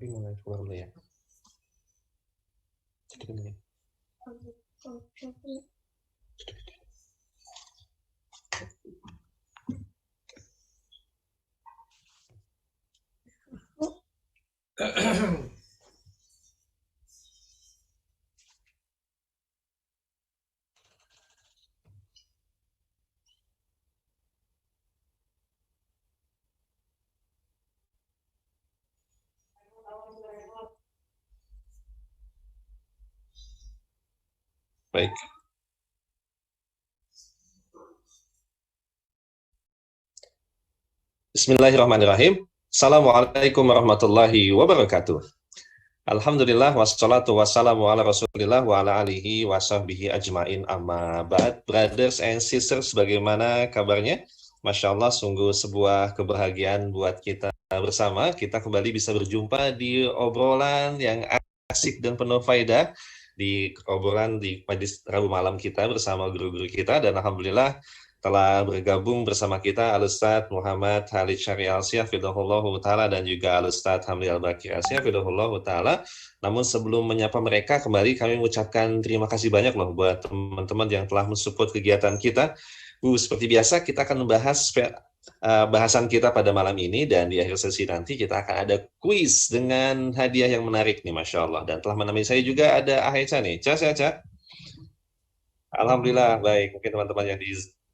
Tapi mulai keluar dulu ya. Sedikit dulu ya. Baik. Bismillahirrahmanirrahim. Assalamualaikum warahmatullahi wabarakatuh. Alhamdulillah wassalatu wassalamu ala Rasulillah wa ala alihi wa sahbihi ajmain amma ba'd. Brothers and sisters, bagaimana kabarnya? Masya Allah, sungguh sebuah kebahagiaan buat kita bersama. Kita kembali bisa berjumpa di obrolan yang asik dan penuh faedah, di obrolan di majlis Rabu malam kita bersama guru-guru kita, dan alhamdulillah telah bergabung bersama kita Al-Ustadz Muhammad Khalid Syari Al-Syah Fidahullahu Ta'ala dan juga Al-Ustadz Hamdi Al-Bakir Al-Syah Fidahullahu Ta'ala. Namun sebelum menyapa mereka, kembali kami mengucapkan terima kasih banyak loh buat teman-teman yang telah mensupport kegiatan kita. Seperti biasa kita akan membahas bahasan kita pada malam ini, dan di akhir sesi nanti kita akan ada kuis dengan hadiah yang menarik nih, Masya Allah. Dan telah menemani saya juga ada Ahecha nih. Ca. Alhamdulillah, baik. Mungkin teman-teman yang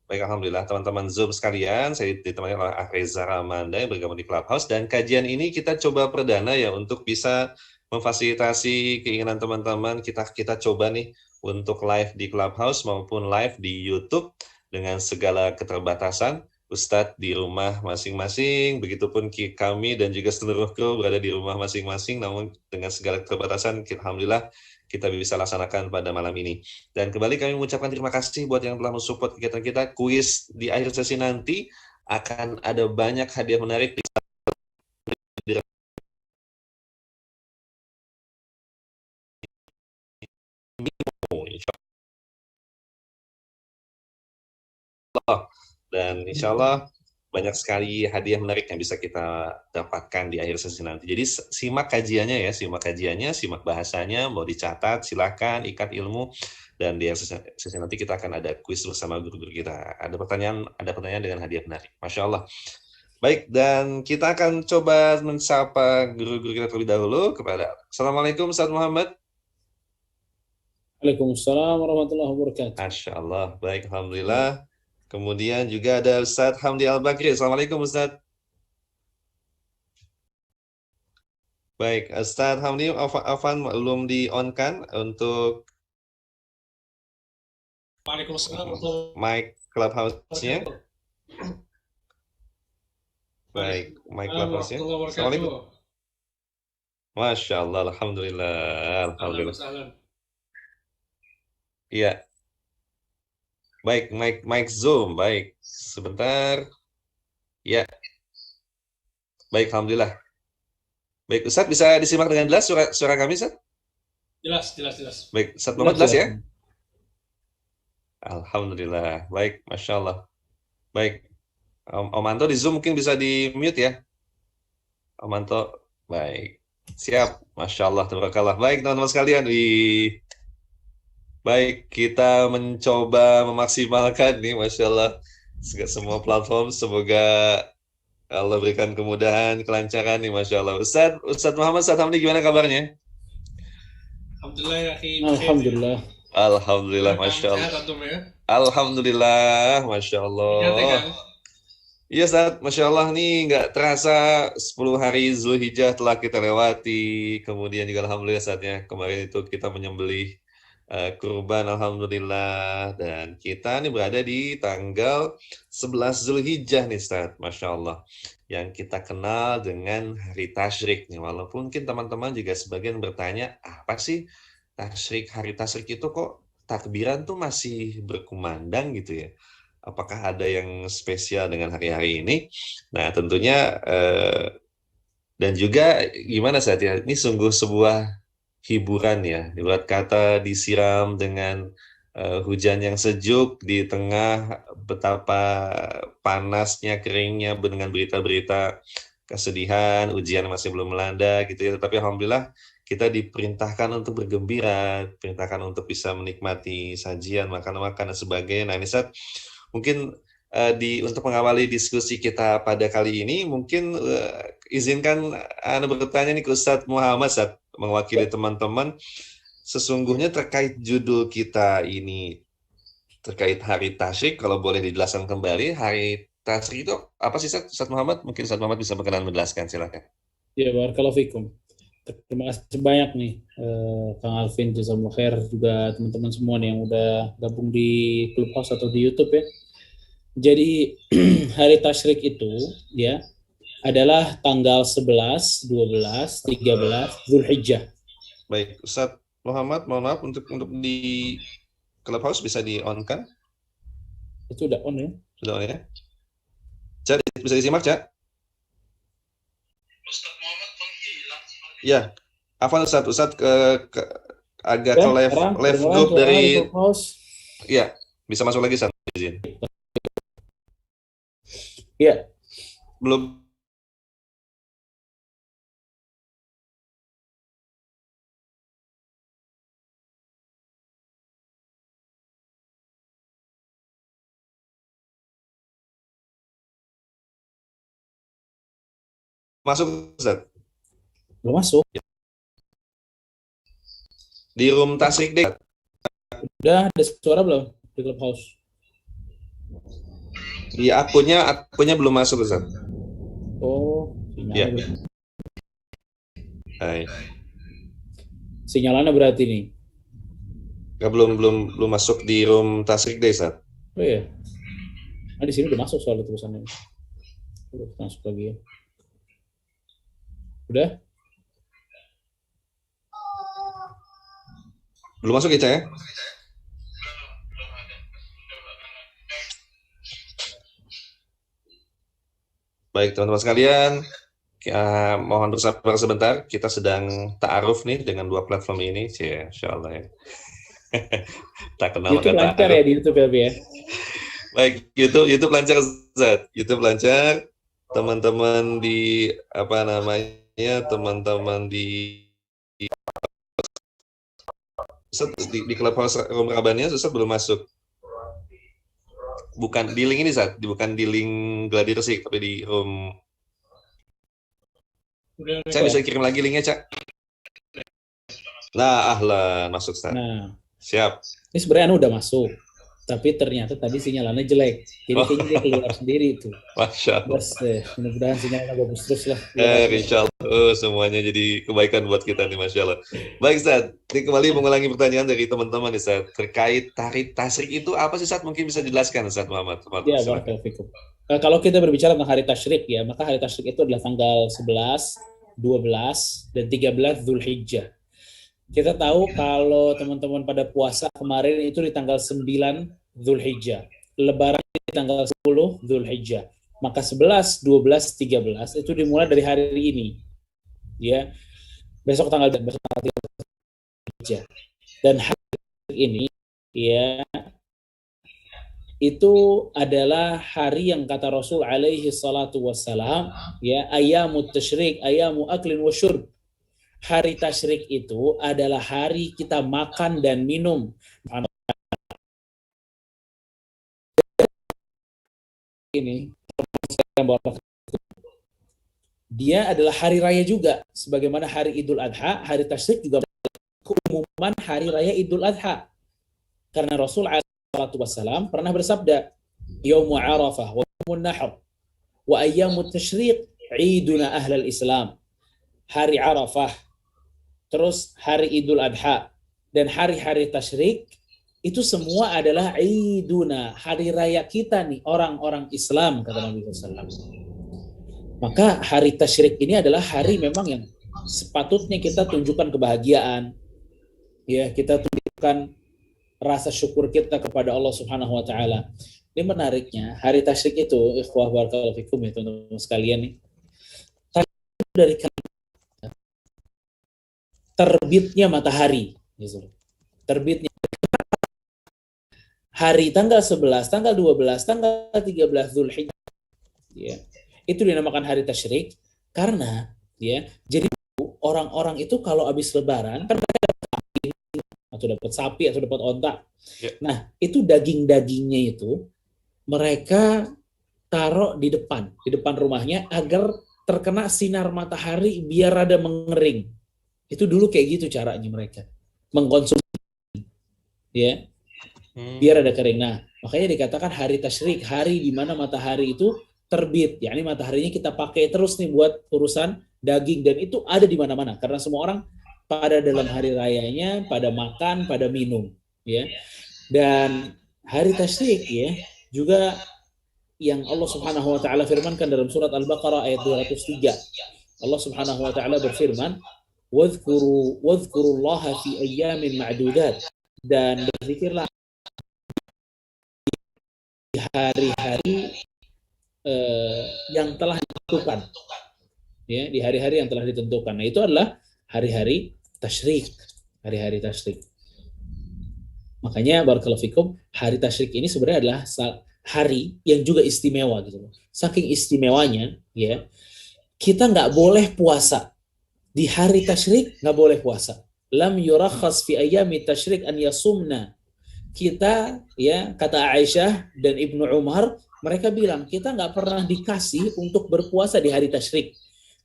baik, alhamdulillah teman-teman Zoom sekalian, saya ditemani oleh Reza Ramanda yang bergabung di Clubhouse, dan kajian ini kita coba perdana ya untuk bisa memfasilitasi keinginan teman-teman. Kita coba nih untuk live di Clubhouse maupun live di YouTube dengan segala keterbatasan. Ustadz di rumah masing-masing, begitupun kami dan juga seluruh kru berada di rumah masing-masing, namun dengan segala keterbatasan, alhamdulillah kita bisa laksanakan pada malam ini. Dan kembali kami mengucapkan terima kasih buat yang telah mensupport kegiatan kita. Kuis di akhir sesi nanti akan ada banyak hadiah menarik. Dan insya Allah banyak sekali hadiah menarik yang bisa kita dapatkan di akhir sesi nanti. Jadi simak kajiannya ya, simak bahasanya, mau dicatat silahkan, ikat ilmu, dan di akhir sesi nanti kita akan ada kuis bersama guru-guru kita. Ada pertanyaan dengan hadiah menarik. Masya Allah. Baik, dan kita akan coba mensapa guru-guru kita terlebih dahulu kepada Assalamualaikum Ustaz Muhammad. Waalaikumsalam warahmatullahi wabarakatuh. Masya Allah, baik, alhamdulillah. Kemudian juga ada Ustadz Hamdi Al-Bakri. Assalamualaikum Ustadz. Baik, Ustadz Hamdi, Afan belum di-on-kan untuk mic Clubhouse-nya. Baik, mic Clubhouse-nya. Assalamualaikum. Masya Allah, alhamdulillah. Alhamdulillah. Iya. Baik, mic Zoom, baik. Sebentar. Ya. Baik, alhamdulillah. Baik, Ustadz bisa disimak dengan jelas suara kami, Ustadz? Jelas. Baik, Ustadz Muhammad jelas ya? Alhamdulillah. Baik, Masya Allah. Baik. Om Manto di Zoom mungkin bisa di-mute ya? Om Manto, baik. Siap, Masya Allah, tabarakallah. Baik, teman-teman sekalian. Baik, kita mencoba memaksimalkan nih, Masya Allah, semua platform. Semoga Allah berikan kemudahan, kelancaran nih, Masya Allah. Ustadz Muhammad, Ustadz Hamdi, gimana kabarnya? Alhamdulillah ya, Alhamdulillah. Alhamdulillah, Masya Allah. Alhamdulillah, Masya Allah. Iya, Ustadz, Masya Allah nih, nggak terasa 10 hari Zulhijjah telah kita lewati. Kemudian juga Alhamdulillah saatnya kemarin itu kita menyembelih kurban, alhamdulillah, dan kita nih berada di tanggal 11 Zulhijjah nih, Ustaz, Masya Allah, yang kita kenal dengan hari tasyrik nih. Walaupun mungkin teman-teman juga sebagian bertanya, apa sih tasyrik, hari tasyrik itu kok takbiran tuh masih berkumandang gitu ya? Apakah ada yang spesial dengan hari-hari ini? Nah, tentunya dan juga gimana saat ya, ini sungguh sebuah hiburan ya, ibarat kata disiram dengan hujan yang sejuk di tengah betapa panasnya, keringnya dengan berita-berita kesedihan, ujian masih belum melanda gitu ya. Tapi alhamdulillah kita diperintahkan untuk bergembira, diperintahkan untuk bisa menikmati sajian, makan-makan dan sebagainya. Nah, ini Ustaz, mungkin untuk mengawali diskusi kita pada kali ini, mungkin izinkan Anda bertanya nih ke Ustadz Muhammad, Ustadz, mewakili teman-teman. Sesungguhnya terkait judul kita ini, terkait hari tasyrik, kalau boleh dijelaskan kembali, hari tasyrik itu apa sih Ustadz Muhammad? Mungkin Ustadz Muhammad bisa berkenan menjelaskan, silakan. Ya, barakallahu fikum. Terima kasih banyak nih, Kang Alvin, jazakumullah khair, juga teman-teman semua nih yang udah gabung di Clubhouse atau di YouTube ya. Jadi hari tasyrik itu ya adalah tanggal 11, 12, 13 Zulhijjah. Baik, Ustadz Muhammad, mohon maaf untuk di Clubhouse bisa di-on kan? Itu udah on ya? Sudah on ya? Cak, bisa disimak, Cak? Ustaz Muhammad menghilang. Ya, apa Ustadz agak ke left group dari... Ya, bisa masuk lagi, Ustadz. Izin. Ya. Belum. Masuk, Ustaz? Belum masuk. Di room tasyrik deh. Udah ada suara belum di Clubhouse? Di akunnya belum masuk, Ustaz. Oh, ya. Sinyalannya berarti nih. Nggak, belum masuk di room tasyrik deh, Ustaz. Oh iya. Nah, di sini udah masuk soal tulisannya. Udah masuk lagi ya. Udah? Belum masuk ya, Cak ya? Baik, teman-teman sekalian, mohon bersabar sebentar. Kita sedang ta'aruf nih dengan dua platform ini. Insyaallah ya. Tak kenal YouTube lancar ya di YouTube ya. Baik, YouTube lancar, Zat. YouTube lancar. Teman-teman di teman-teman di Clubhouse Room Rabbaniah, Ustaz belum masuk. Bukan di link ini, Ustaz. Bukan di link Gladi Resik, tapi di room. Saya bisa kirim lagi linknya, Cak. Nah, ahlan, masuk, Ustaz. Nah, siap. Ini sebenarnya udah masuk, tapi ternyata tadi sinyalannya jelek. Jadi kayaknya dia keluar sendiri itu. Masya Allah. Mudah-mudahan sinyalnya bagus terus lah. Insya Allah, semuanya jadi kebaikan buat kita nih, Masya Allah. Baik, Ustaz. Ini kembali mengulangi pertanyaan dari teman-teman, Ustaz. Terkait hari tasyrik itu apa sih, Ustaz? Mungkin bisa dijelaskan, Ustaz Muhammad. Ya, barakallahu fikum. Kalau kita berbicara tentang hari tasyrik ya, maka hari tasyrik itu adalah tanggal 11, 12, dan 13 Zulhijjah. Kita tahu kalau teman-teman pada puasa kemarin itu di tanggal 9 Zulhijjah. Lebaran di tanggal 10 Zulhijjah. Maka 11, 12, 13 itu dimulai dari hari ini. Ya. Besok tanggal 13 Zulhijjah. Dan hari ini ya itu adalah hari yang kata Rasul alaihi salatu wassalam ya ayyamut tasyrik ayyamu aklin wa syurb. Hari tasyrik itu adalah hari kita makan dan minum. Ini dia adalah hari raya juga, sebagaimana hari Idul Adha. Hari tasyrik juga keumuman hari raya Idul Adha, karena Rasul alaihi wasallam pernah bersabda, Yaumu Arafah wa Yaumun Nahr wa ayyamut tasyrik iduna ahlal Islam. Hari Arafah, terus hari Idul Adha, dan hari-hari tasyrik itu semua adalah iduna, hari raya kita nih, orang-orang Islam, kata Nabi SAW. Maka hari tasyrik ini adalah hari memang yang sepatutnya kita tunjukkan kebahagiaan, ya, kita tunjukkan rasa syukur kita kepada Allah Subhanahu wa taala. Ini menariknya, hari tasyrik itu, ikhwah barakallahu fikum ya teman-teman sekalian nih. Dari terbitnya matahari, terbitnya hari tanggal 11, tanggal 12, tanggal 13 Zulhijjah, ya, itu dinamakan hari tasyrik. Karena ya, jadi orang-orang itu kalau habis lebaran kan atau dapat sapi atau dapat onta. Ya. Nah, itu daging-dagingnya itu mereka taruh di depan rumahnya agar terkena sinar matahari biar rada mengering. Itu dulu kayak gitu caranya mereka mengkonsumsi, ya, biar ada kering. Nah, makanya dikatakan hari tasyrik, hari di mana matahari itu terbit. Ya, ini mataharinya kita pakai terus nih buat urusan daging, dan itu ada di mana-mana karena semua orang pada dalam hari rayanya pada makan, pada minum, ya. Dan hari tasyrik ya juga yang Allah Subhanahu wa taala firmankan dalam surat Al-Baqarah ayat 203. Allah Subhanahu wa taala berfirman, "Wadhkurullaha fi ayyamin ma'dudat." Dan berzikirlah di hari-hari yang telah ditentukan. Ya, di hari-hari yang telah ditentukan. Nah, itu adalah hari-hari tasyrik. Hari-hari tasyrik. Makanya barakallahu fikum, hari tasyrik ini sebenarnya adalah hari yang juga istimewa gitu. Saking istimewanya, ya, kita nggak boleh puasa di hari tasyrik, nggak boleh puasa. Lam yurakhas fi ayami tasyrik an yasumna. Kita, ya, kata Aisyah dan Ibnu Umar, mereka bilang kita nggak pernah dikasih untuk berpuasa di hari tasyrik,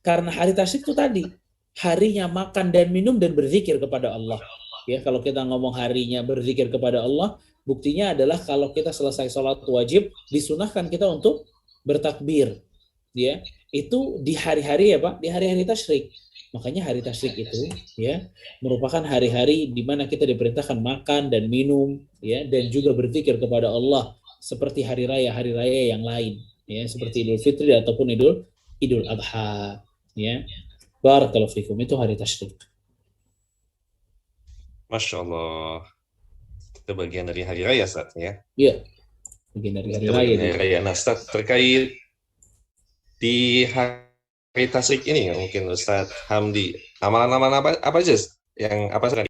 karena hari tasyrik itu tadi harinya makan dan minum dan berzikir kepada Allah. Ya, kalau kita ngomong harinya berzikir kepada Allah, buktinya adalah kalau kita selesai sholat wajib, disunahkan kita untuk bertakbir. Ya, itu di hari-hari ya Pak, di hari-hari tasyrik. Makanya hari tasyrik itu ya merupakan hari-hari di mana kita diperintahkan makan dan minum, ya, dan juga berzikir kepada Allah seperti hari raya yang lain, ya, seperti Idul Fitri ataupun Idul Adha, ya. Barakallahu fikum, itu hari tasyrik. Masya Allah. Itu bagian dari hari raya, Ustaz, ya? Iya, bagian dari hari Itu raya. bagian dari hari raya. Nah, Ustaz, terkait di hari tasyrik ini, mungkin Ustaz Hamdi, amalan-amalan apa aja yang apa saja?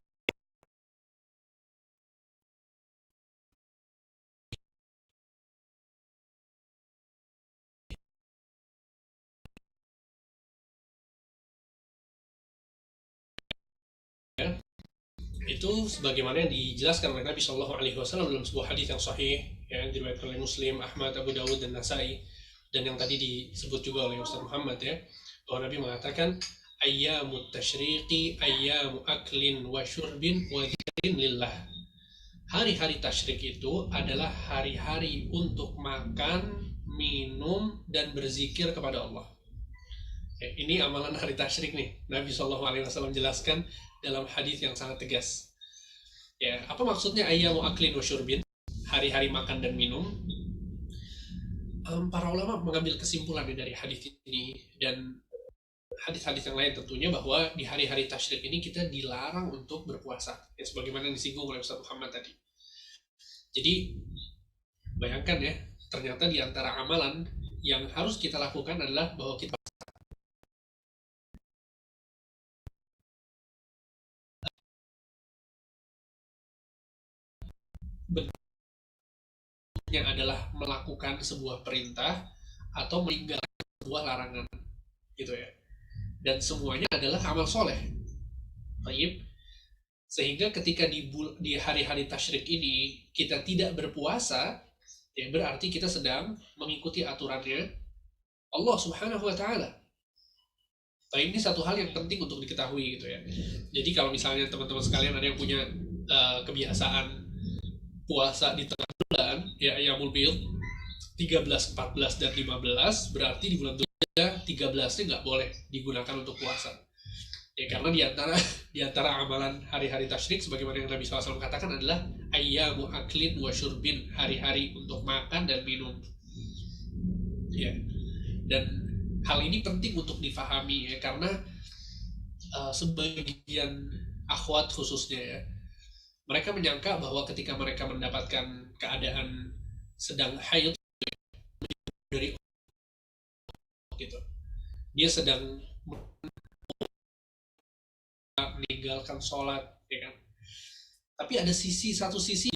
Itu sebagaimana yang dijelaskan oleh Nabi Shallallahu Alaihi Wasallam dalam sebuah hadis yang sahih yang diriwayatkan oleh Muslim, Ahmad, Abu Dawud dan Nasai, dan yang tadi disebut juga oleh Ustaz Muhammad, ya, bahwa Nabi mengatakan ayyamut tasyriqi ayyamu aklin wa syurbin wa dzikrin lillah. Hari-hari tasyrik itu adalah hari-hari untuk makan, minum, dan berzikir kepada Allah. Ya, ini amalan hari tasyrik nih. Nabi Shallallahu Alaihi Wasallam jelaskan dalam hadis yang sangat tegas. Ya, apa maksudnya ayyamu aklin wa syurbin? Hari-hari makan dan minum. Para ulama mengambil kesimpulan dari hadis ini dan hadis-hadis yang lain tentunya, bahwa di hari-hari tasyrik ini kita dilarang untuk berpuasa, ya, sebagaimana yang disinggung oleh Ustaz Muhammad tadi. Jadi bayangkan ya, ternyata di antara amalan yang harus kita lakukan adalah bahwa kita bentuknya adalah melakukan sebuah perintah atau meninggalkan sebuah larangan, gitu ya. Dan semuanya adalah amal soleh. Baik. Sehingga ketika di hari-hari tasyrik ini kita tidak berpuasa, ya berarti kita sedang mengikuti aturannya Allah Subhanahu wa taala. Nah, ini satu hal yang penting untuk diketahui, gitu ya. Jadi kalau misalnya teman-teman sekalian ada yang punya kebiasaan puasa di tengah bulan, ya Ayyamul Bid 13, 14 dan 15, berarti di bulan 13-nya nggak boleh digunakan untuk puasa. Ya, karena di antara amalan hari-hari tasyrik sebagaimana yang Nabi SAW katakan adalah ayyamu aklin wa syurbin, hari-hari untuk makan dan minum. Ya. Dan hal ini penting untuk difahami, ya, karena sebagian akhwat khususnya, ya, mereka menyangka bahwa ketika mereka mendapatkan keadaan sedang haid dari gitu, dia sedang meninggalkan sholat, ya kan? Tapi ada satu sisi,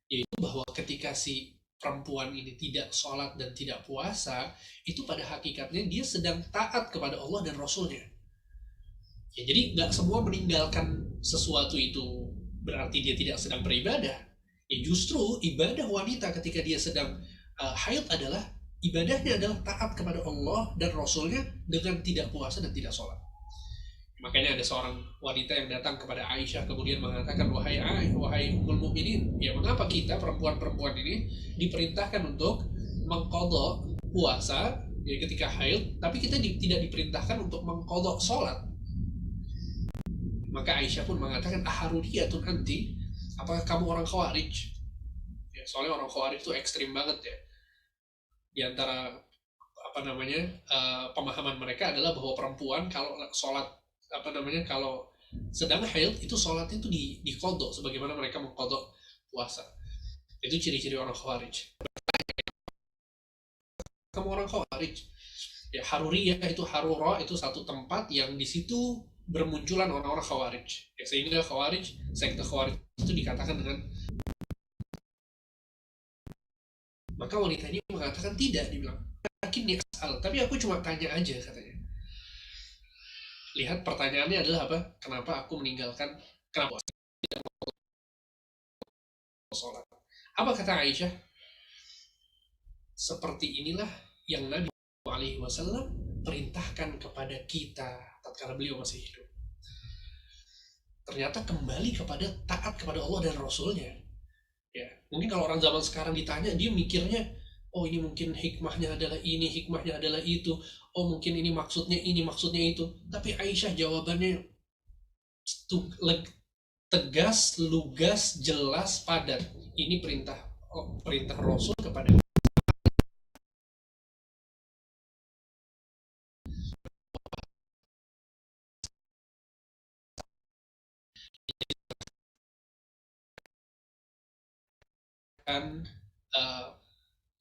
yaitu bahwa ketika si perempuan ini tidak sholat dan tidak puasa, itu pada hakikatnya dia sedang taat kepada Allah dan Rasulnya. Ya, jadi nggak semua meninggalkan sesuatu itu berarti dia tidak sedang beribadah. Ya justru ibadah wanita ketika dia sedang haid adalah ibadahnya adalah taat kepada Allah dan Rasulnya dengan tidak puasa dan tidak sholat. Makanya ada seorang wanita yang datang kepada Aisyah kemudian mengatakan, wahai ummul mukminin, ya mengapa kita perempuan-perempuan ini diperintahkan untuk mengqadha puasa ya ketika haid, tapi kita tidak diperintahkan untuk mengqadha sholat. Maka Aisyah pun mengatakan, aharuriyatun anti, apakah kamu orang Khawarij? Ya, soalnya orang Khawarij itu ekstrim banget ya. Di antara pemahaman mereka adalah bahwa perempuan kalau sholat kalau sedang haid itu sholatnya itu diqadha sebagaimana mereka mengqadha puasa. Itu ciri-ciri orang Khawarij. Kamu orang Khawarij. Ya, Haruriyah itu Harura itu satu tempat yang di situ bermunculan orang-orang Khawarij. Ya, sehingga Khawarij, sekte Khawarij itu dikatakan dengan, maka wanita ini mengatakan tidak, dibilang, yakin nih asal, tapi aku cuma tanya aja katanya. Lihat pertanyaannya adalah apa? Kenapa aku meninggalkan, kenapa tidak mau sholat? Apa kata Aisyah? Seperti inilah yang Nabi SAW perintahkan kepada kita tatkala beliau masih hidup. Ternyata kembali kepada taat kepada Allah dan Rasulnya. Ya, mungkin kalau orang zaman sekarang ditanya, dia mikirnya, oh ini mungkin hikmahnya adalah ini, hikmahnya adalah itu, oh mungkin ini maksudnya itu. Tapi Aisyah jawabannya tegas, lugas, jelas, padat. Ini perintah Rasul kepada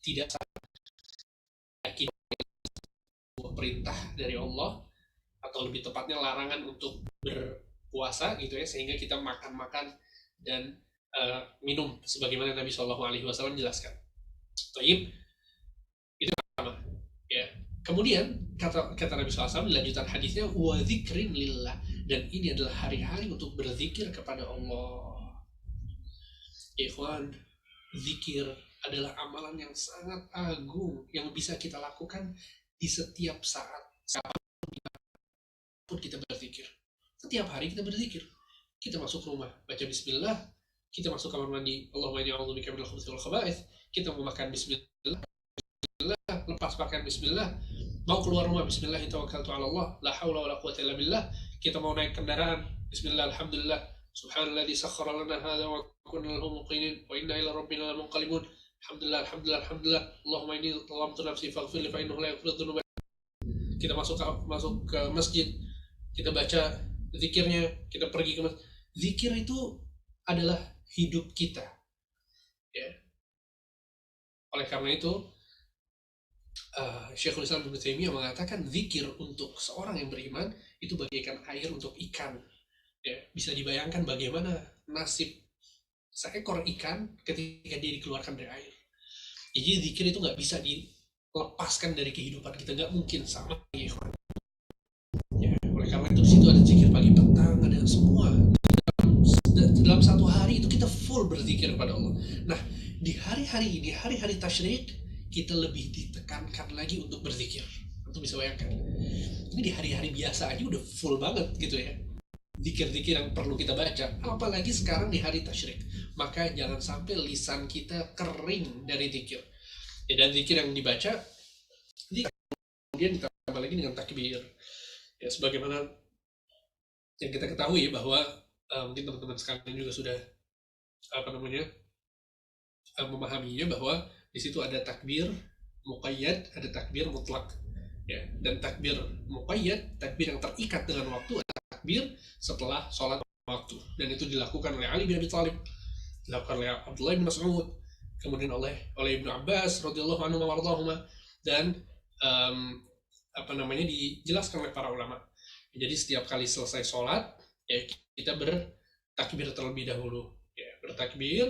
tidak yakin perintah dari Allah, atau lebih tepatnya larangan untuk berpuasa gitu ya, sehingga kita makan dan minum sebagaimana Nabi SAW jelaskan. Taib, itu pertama ya. Kemudian kata Nabi SAW di lanjutan hadisnya, wa dzikrin lillah, dan ini adalah hari-hari untuk berzikir kepada Allah. Ikhwan, zikir adalah amalan yang sangat agung yang bisa kita lakukan di setiap saat. Pun kita berzikir. Setiap hari kita berzikir. Kita masuk rumah, baca bismillah. Kita masuk kamar mandi, Allahumma inni a'udzubika minal khubuthi wal khaba'ith. Kita mau makan bismillah. Lepas pakaian bismillah. Mau keluar rumah, bismillah tawakkaltu 'ala Allah, la haula wala quwwata illa billah. Kita mau naik kendaraan, bismillah alhamdulillah. Subhanalladzi sakhkhara lana hadza wa kunna lahu muqinin wa inna ila rabbina lamunqalibun. Alhamdulillah. Allahumma inni zalamtu nafsi faghfir li fa innahu la yaghfiru dzunuba. Kita masuk ke masjid, kita baca zikirnya, kita pergi ke masjid. Zikir itu adalah hidup kita. Ya. Oleh karena itu, Syekhul Islam Ibnu Taimiyah mengatakan zikir untuk seorang yang beriman itu bagaikan air untuk ikan. Ya, bisa dibayangkan bagaimana nasib seekor ikan ketika dia dikeluarkan dari air. Jadi zikir itu nggak bisa dilepaskan dari kehidupan kita, nggak mungkin sama. Ya, oleh karena itu di situ ada zikir pagi petang, ada semua. Dalam satu hari itu kita full berzikir kepada Allah. Nah, di hari-hari ini, hari-hari tasyrik, kita lebih ditekankan lagi untuk berzikir. Untuk bisa bayangkan. Ini di hari-hari biasa aja udah full banget gitu ya. Zikir-zikir yang perlu kita baca, apalagi sekarang di hari tasyrik. Maka jangan sampai lisan kita kering dari zikir. Ya, dan zikir yang dibaca, kemudian ditambah lagi dengan takbir. Ya, sebagaimana yang kita ketahui bahwa mungkin teman-teman sekalian juga sudah memahaminya, bahwa di situ ada takbir muqayyad, ada takbir mutlak. Ya, dan takbir muqayyad, takbir yang terikat dengan waktu, takbir setelah sholat waktu, dan itu dilakukan oleh Ali bin Abi Thalib, dilakukan oleh Abdullah bin Mas'ud, kemudian oleh Ibnu Abbas radhiyallahu anhu wa radhahuma, dan dijelaskan oleh para ulama. Jadi setiap kali selesai sholat, ya kita bertakbir terlebih dahulu, ya bertakbir,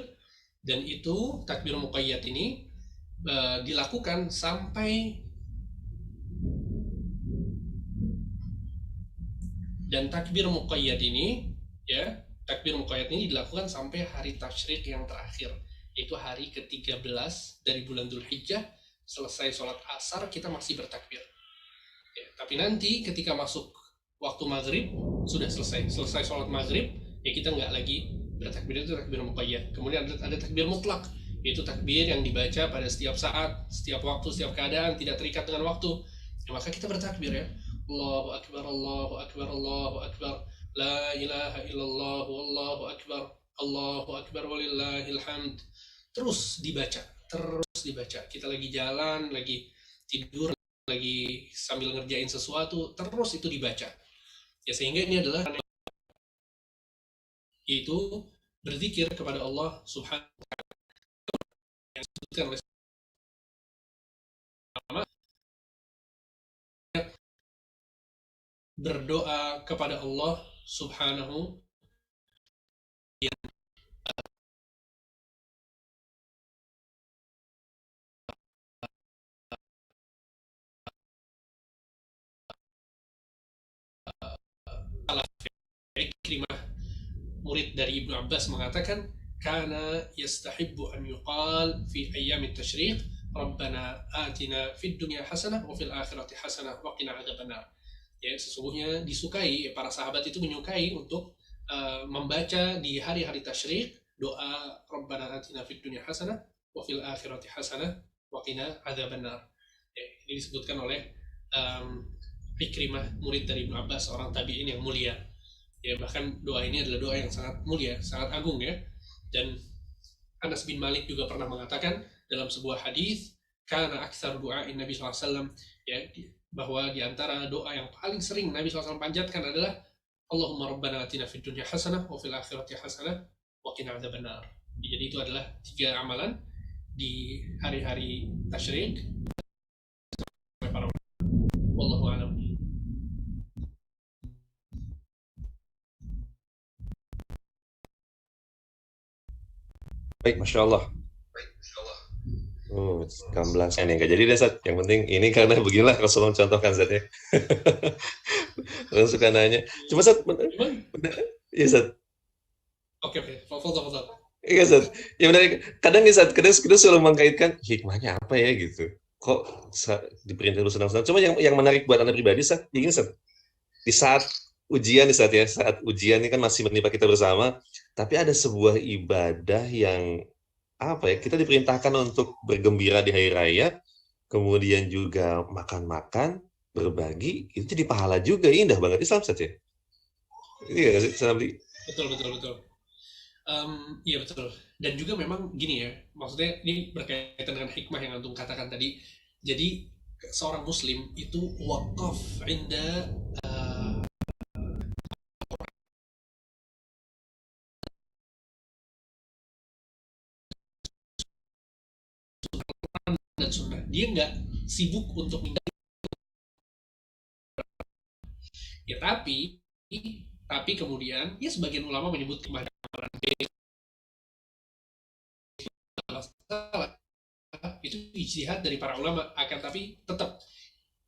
dan itu takbir muqayyad ini dilakukan sampai, dan takbir muqayyad ini, ya, takbir muqayyad ini dilakukan sampai hari tasyrik yang terakhir, yaitu hari ke-13 dari bulan Dzulhijjah. Selesai sholat asar kita masih bertakbir, ya, tapi nanti ketika masuk waktu maghrib sudah selesai sholat maghrib, ya kita nggak lagi bertakbir. Itu takbir muqayyad. Kemudian ada takbir mutlak, yaitu takbir yang dibaca pada setiap saat, setiap waktu, setiap keadaan, tidak terikat dengan waktu, ya, maka kita bertakbir, ya, Allahu Akbar, Allahu Akbar, Allahu Akbar, La ilaha illallah, Wallahu Akbar, Allahu Akbar, walillahil hamd. Terus dibaca. Kita lagi jalan, lagi tidur, lagi sambil ngerjain sesuatu, terus itu dibaca. Ya, sehingga ini adalah yaitu berzikir kepada Allah Subhanahu wa Ta'ala, yang disebutkan oleh berdoa kepada Allah Subhanahu Ikrimah, murid dari Ibnu Abbas, mengatakan kana yastahibbu an yuqal fi ayyamit tasyriq Rabbana atina fid dunya hasanah wa fil akhirati hasanah wa qina adzabannar. Ya, sesungguhnya disukai, para sahabat itu menyukai untuk membaca di hari-hari tasyrik doa Rabbana atina fid dunya hasanah wa fil akhirati hasanah wa qina adzabannar. Ya, ini disebutkan oleh Ikrimah, murid dari Ibnu Abbas, orang tabi'in yang mulia. Ya, bahkan doa ini adalah doa yang sangat mulia, sangat agung, ya. Dan Anas bin Malik juga pernah mengatakan dalam sebuah hadis, kana aktsar du'ain Nabi SAW, ya, bahwa di antara doa yang paling sering Nabi SAW panjatkan adalah Allahumma rabbana atina fid dunya hasanah wa fil akhirati hasanah wa qina adzabannar. Jadi itu adalah 3 amalan di hari-hari tasyrik. Wallahu a'lam. Baik, Masya Allah. Gamblang ini nggak jadi deh, Zat. Yang penting ini karena beginilah Rasulullah contohkan, Zat, ya. Orang suka nanya. Cuma, Zat, iya, Zat. Oke, foto. Iya, Zat. Ya benar. Kadang nih, Zat, kadang kita selalu mengkaitkan hikmahnya apa ya gitu. Kok diperintah lu senang-senang. Cuma yang menarik buat Anda pribadi, Zat, ingin, Zat, di saat ujian nih, Zat, ya, saat ujian ini kan masih menimpa kita bersama, tapi ada sebuah ibadah yang apa ya, kita diperintahkan untuk bergembira di hari raya, kemudian juga makan-makan, berbagi, itu jadi pahala juga, indah banget Islam saja. Iya nggak sih, Sanabdi? Betul. Iya, betul. Dan juga memang gini, ya, maksudnya ini berkaitan dengan hikmah yang antum katakan tadi. Jadi seorang muslim itu wakaf inda dan sunnah. Dia nggak sibuk untuk menghindari. Ya, tapi kemudian, ya, sebagian ulama menyebut kemarin itu ijtihad dari para ulama, akan tapi tetap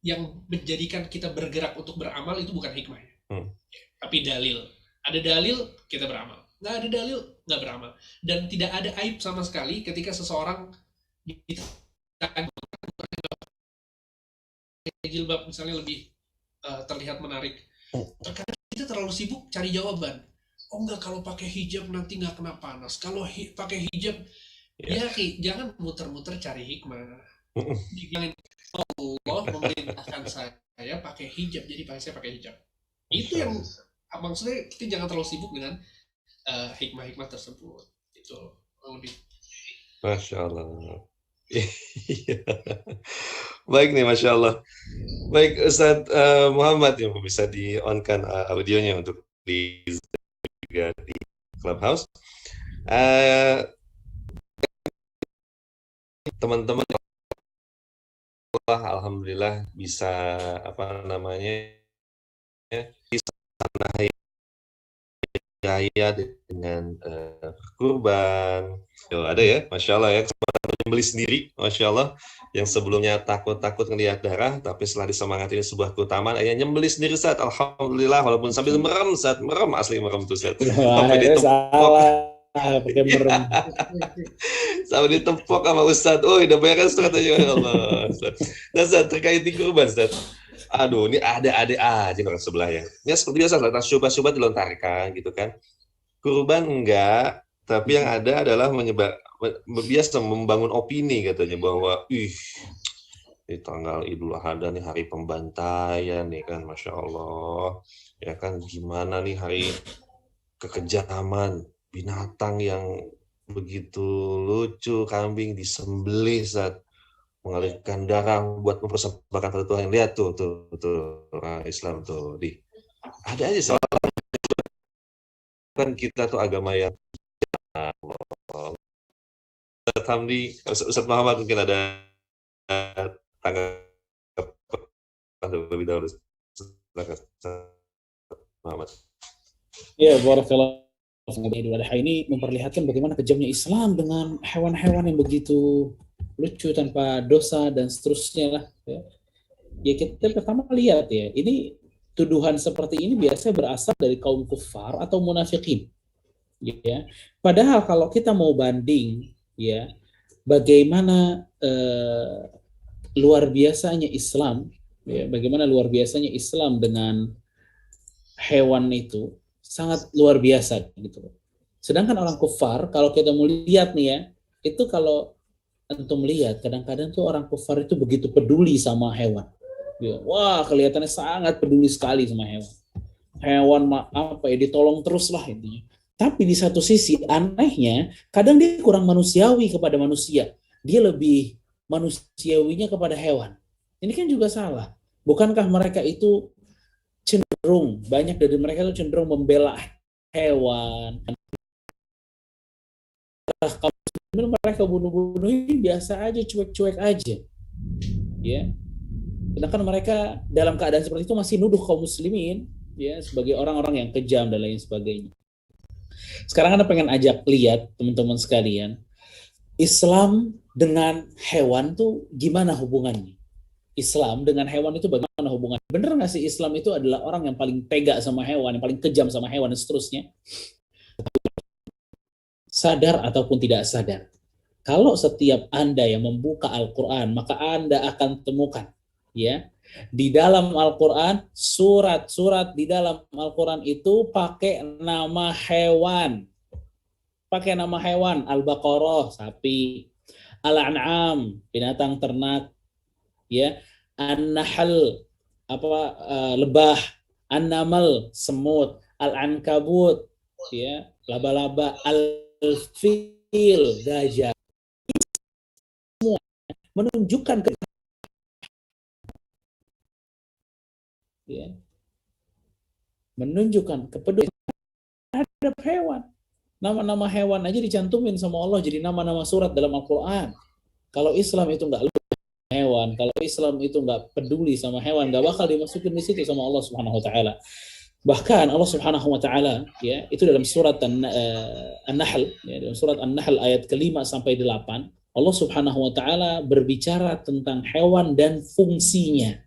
yang menjadikan kita bergerak untuk beramal itu bukan hikmahnya, tapi dalil. Ada dalil, kita beramal. Nggak ada dalil, nggak beramal. Dan tidak ada aib sama sekali ketika seseorang jilbab misalnya lebih terlihat menarik. Terkadang kita terlalu sibuk cari jawaban. Oh enggak, kalau pakai hijab nanti nggak kena panas. Kalau pakai hijab, ya, jangan muter-muter cari hikmah. Jangan, Allah memerintahkan saya pakai hijab, jadi saya pakai hijab. Itu yang maksudnya, kita jangan terlalu sibuk dengan hikmah-hikmah tersebut. Itu lebih. Masya Allah. Baik nih, Masya Allah. Baik, Ustadz Muhammad, yang bisa di-on-kan audionya untuk di Clubhouse. Teman-teman, alhamdulillah bisa apa namanya, bisa raya dengan kurban. Yo, ada ya, Masya Allah ya, beli sendiri, Masya Allah, yang sebelumnya takut-takut ngelihat darah, tapi setelah disemangati ini sebuah keutamaan, akhirnya nyembeli sendiri, Ustaz. Alhamdulillah, walaupun sambil merem, Ustaz. Merem, asli merem tuh, Ustaz. Wah, Sampai ditepok. salah pakai merem. Sampai ditepok sama Ustaz. Oh, udah beres, Ustaz. Ya Allah, Ustaz. Nah, Ustaz, terkait di kurban, Ustaz. Aduh, ini ada aja orang sebelah ya. Ya seperti biasa, syubhat-syubhat dilontarkan gitu kan. Kurban enggak, tapi yang ada adalah biasa membangun opini katanya bahwa di tanggal Idul Adha nih hari pembantaian nih kan, Masya Allah, ya kan, gimana nih hari kekejaman binatang yang begitu lucu, kambing disembelih saat mengalirkan darah buat mempersembahkan pada Tuhan. Lihat tuh orang Islam tuh ada aja soal kan, kita tuh agama yang Ustaz Hamdi, Ustaz Muhammad mungkin ada tanggapan lebih dahulu. Muhammad. Ya, barakallah. Idul Adha ini memperlihatkan bagaimana kejamnya Islam dengan hewan-hewan yang begitu lucu tanpa dosa dan seterusnya lah. Ya kita pertama lihat ya, ini tuduhan seperti ini biasanya berasal dari kaum kufar atau munafikin. Ya, padahal kalau kita mau banding, ya, bagaimana luar biasanya Islam, ya, bagaimana luar biasanya Islam dengan hewan itu sangat luar biasa gitu. Sedangkan orang kufar, kalau kita mau lihat nih ya, itu kalau antum lihat kadang-kadang tuh orang kufar itu begitu peduli sama hewan. Ya, wah, kelihatannya sangat peduli sekali sama hewan. Hewan apa ya, ditolong terus lah intinya. Tapi di satu sisi anehnya, kadang dia kurang manusiawi kepada manusia. Dia lebih manusiawinya kepada hewan. Ini kan juga salah. Bukankah mereka itu cenderung, banyak dari mereka itu cenderung membela hewan. Kalau mereka bunuh-bunuh ini biasa aja, cuek-cuek aja. Ya. Sedangkan mereka dalam keadaan seperti itu masih nuduh kaum muslimin ya sebagai orang-orang yang kejam dan lain sebagainya. Sekarang Anda pengen ajak lihat teman-teman sekalian, Islam dengan hewan tuh gimana hubungannya? Islam dengan hewan itu bagaimana hubungannya? Bener nggak sih Islam itu adalah orang yang paling tega sama hewan, yang paling kejam sama hewan dan seterusnya? Sadar ataupun tidak sadar. Kalau setiap Anda yang membuka Al-Quran, maka Anda akan temukan ya di dalam Al-Quran, surat-surat di dalam Al-Quran itu pakai nama hewan. Pakai nama hewan. Al-Baqarah, sapi. Al-An'am, binatang ternak. Ya, An-Nahl, lebah. An-Namal, semut. Al-Ankabut, ya, laba-laba. Al-Fil, gajah. Semua menunjukkan ke ya, menunjukkan kepedulian terhadap hewan. Nama-nama hewan aja dicantumin sama Allah jadi nama-nama surat dalam Al-Quran. Kalau Islam itu nggak hewan, kalau Islam itu nggak peduli sama hewan, nggak bakal dimasukin di situ sama Allah Subhanahu Wa Taala. Bahkan Allah Subhanahu Wa Taala ya itu dalam surat An-Nahl, ya, dalam surat An-Nahl ayat ke-5 sampai 8, Allah Subhanahu Wa Taala berbicara tentang hewan dan fungsinya.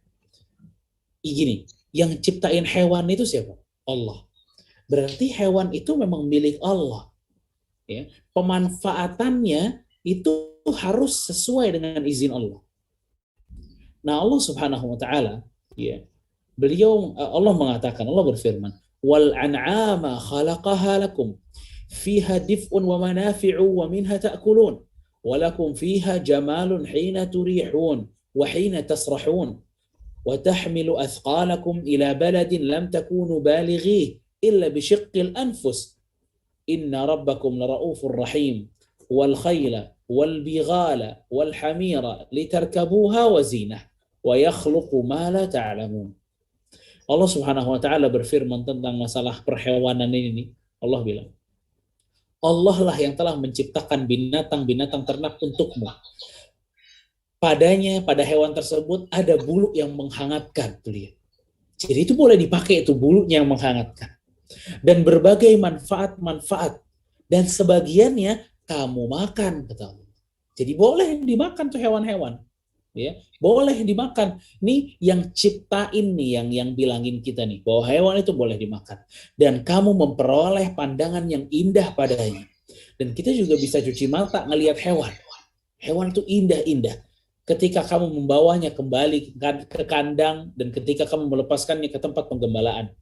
Gini, yang ciptain hewan itu siapa? Allah. Berarti hewan itu memang milik Allah. Ya. Pemanfaatannya itu harus sesuai dengan izin Allah. Nah, Allah Subhanahu Wa Taala, ya, Allah mengatakan, Allah berfirman, wal an'ama khalaqaha lakum fiha dif'un wa manafi'u wa minha ta'kulun wa lakum fiha jamalun hina turihun wa hina tasrahun وتحمل أثقالكم إلى بلد لم تكونوا بالغيه إلا بشق الأنفس إن ربكم لرؤوف رحيم والخيل والبغال والحمير لتركبوها وزينة ويخلق ما لا تعلمون. Allah Subhanahu Wa Taala berfirman tentang masalah perhewanan ini. Allah bilang, Allah lah yang telah menciptakan binatang-binatang ternak untukmu. Padanya, pada hewan tersebut ada bulu yang menghangatkan. Tuh lihat. Jadi itu boleh dipakai, itu bulunya yang menghangatkan. dan berbagai manfaat-manfaat, dan sebagiannya kamu makan, kata Allah. Jadi boleh dimakan tuh hewan-hewan, ya, boleh dimakan. Nih yang ciptain nih, yang bilangin kita nih bahwa hewan itu boleh dimakan, dan kamu memperoleh pandangan yang indah padanya. Dan kita juga bisa cuci mata ngelihat hewan. Hewan itu indah-indah. Ketika kamu membawanya kembali ke kandang, dan ketika kamu melepaskannya ke tempat penggembalaan,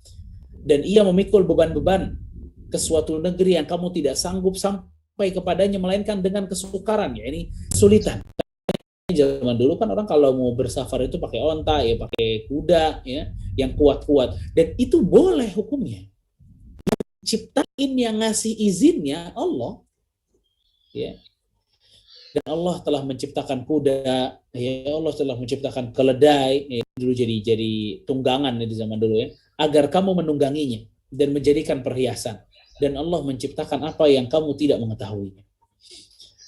dan ia memikul beban-beban ke suatu negeri yang kamu tidak sanggup sampai kepadanya, melainkan dengan kesukaran, ya ini kesulitan. Zaman dulu kan orang kalau mau bersafar itu pakai onta, ya pakai kuda, ya yang kuat-kuat, dan itu boleh hukumnya. Ciptain yang ngasih izinnya Allah, ya. Dan Allah telah menciptakan kuda, ya Allah telah menciptakan keledai, ya, dulu jadi tunggangan di zaman dulu, ya, agar kamu menungganginya dan menjadikan perhiasan. Dan Allah menciptakan apa yang kamu tidak mengetahuinya.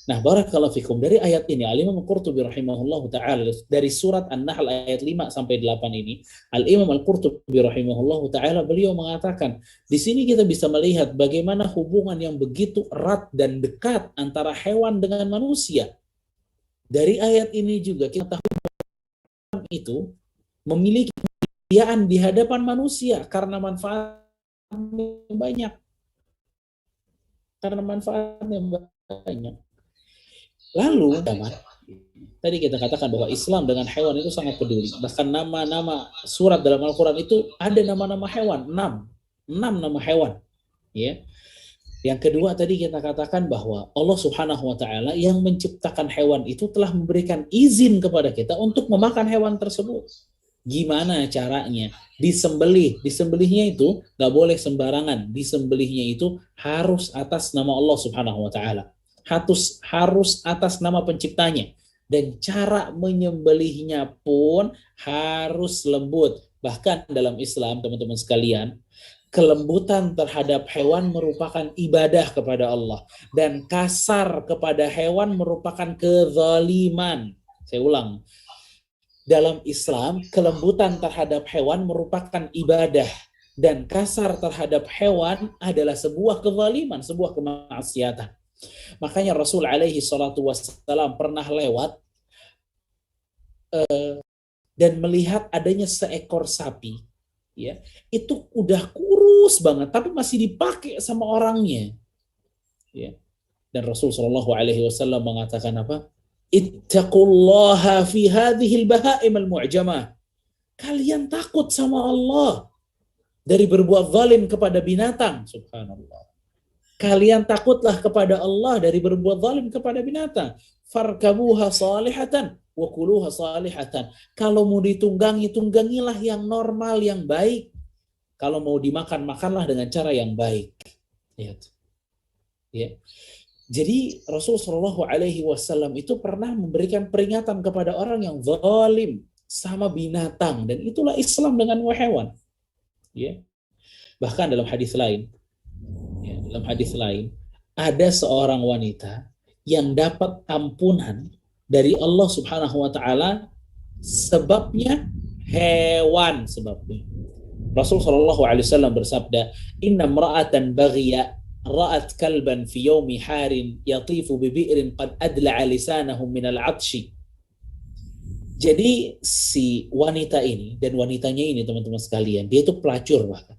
Nah, barakallahu fikum, dari ayat ini Al-Imam Al-Qurtubi rahimahullahu ta'ala, dari surat An-Nahl ayat 5 sampai 8 ini, Al-Imam Al-Qurtubi rahimahullahu ta'ala, beliau mengatakan, di sini kita bisa melihat bagaimana hubungan yang begitu erat dan dekat antara hewan dengan manusia. Dari ayat ini juga kita tahu hewan itu memiliki kemuliaan di hadapan manusia karena manfaatnya banyak. Karena manfaatnya banyak. Lalu, tadi kita katakan bahwa Islam dengan hewan itu sangat peduli. Bahkan nama-nama surat dalam Al-Quran itu ada nama-nama hewan, 6 nama hewan. Ya. Yang kedua tadi kita katakan bahwa Allah Subhanahu wa Ta'ala yang menciptakan hewan itu telah memberikan izin kepada kita untuk memakan hewan tersebut. Gimana caranya? Disembelihnya itu nggak boleh sembarangan. Disembelihnya itu harus atas nama Allah Subhanahu wa Ta'ala. Harus atas nama penciptanya, dan cara menyembelihnya pun harus lembut. Bahkan dalam Islam, teman-teman sekalian, kelembutan terhadap hewan merupakan ibadah kepada Allah, dan kasar kepada hewan merupakan kezaliman. Saya ulang, dalam Islam kelembutan terhadap hewan merupakan ibadah, dan kasar terhadap hewan adalah sebuah kezaliman, sebuah kemaksiatan. Makanya Rasul alaihi salatu wassalam pernah lewat dan melihat adanya seekor sapi, ya, itu udah kurus banget tapi masih dipakai sama orangnya, ya. Dan Rasul sallallahu alaihi wasallam mengatakan apa? Ittaqullaha fi hadhil bahaim al-mu'jamah. Kalian takut sama Allah dari berbuat zalim kepada binatang. Subhanallah. Kalian takutlah kepada Allah dari berbuat zalim kepada binatang. Farkabuha salihatan wa kuluha salihatan. Kalau mau ditunggangi, tunggangilah yang normal, yang baik. Kalau mau dimakan, makanlah dengan cara yang baik. Ya. Ya. Jadi Rasulullah Shallallahu Alaihi Wasallam itu pernah memberikan peringatan kepada orang yang zalim sama binatang, dan itulah Islam dengan hewan. Ya. Bahkan dalam hadis lain, ada seorang wanita yang dapat ampunan dari Allah Subhanahu wa Ta'ala sebabnya hewan sebabnya. Rasul sallallahu alaihi wasallam bersabda, "Inna imra'atan baghiya ra'at kalban fi yawmi harin yatifu bi bi'rin qad adla'a lisanahu min al-'atshi." Jadi si wanita ini, dan wanitanya ini teman-teman sekalian, dia itu pelacur bahkan.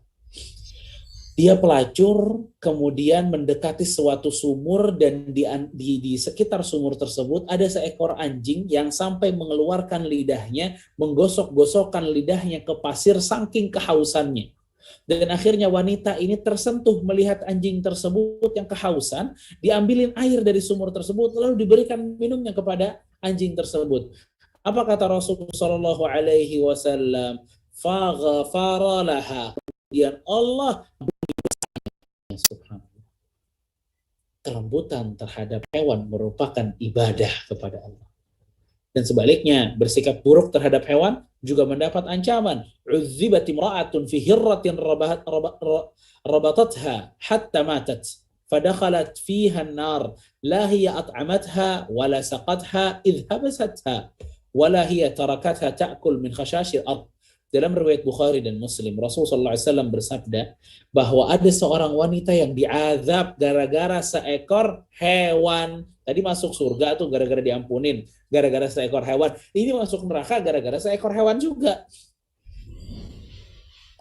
Dia pelacur, kemudian mendekati suatu sumur, dan di sekitar sumur tersebut ada seekor anjing yang sampai mengeluarkan lidahnya, menggosok-gosokkan lidahnya ke pasir saking kehausannya. Dan akhirnya wanita ini tersentuh melihat anjing tersebut yang kehausan, diambilin air dari sumur tersebut, lalu diberikan minumnya kepada anjing tersebut. Apa kata Rasulullah Shallallahu Alaihi Wasallam? Faghfara laha. Kemudian Allah, subhanallah, kelembutan terhadap hewan merupakan ibadah kepada Allah. Dan sebaliknya, bersikap buruk terhadap hewan juga mendapat ancaman. Udzibat imra'atun fi hirratin rabatatha hatta matat fadakhalat fiha an-nar la hiya at'amatha wala saqatha idh habasatha wala hiya tarakatha ta'kul min khashashil ard. Dalam riwayat Bukhari dan Muslim, Rasulullah SAW bersabda bahwa ada seorang wanita yang diazab gara-gara seekor hewan. Tadi masuk surga tuh gara-gara diampunin, gara-gara seekor hewan. Ini masuk neraka gara-gara seekor hewan juga.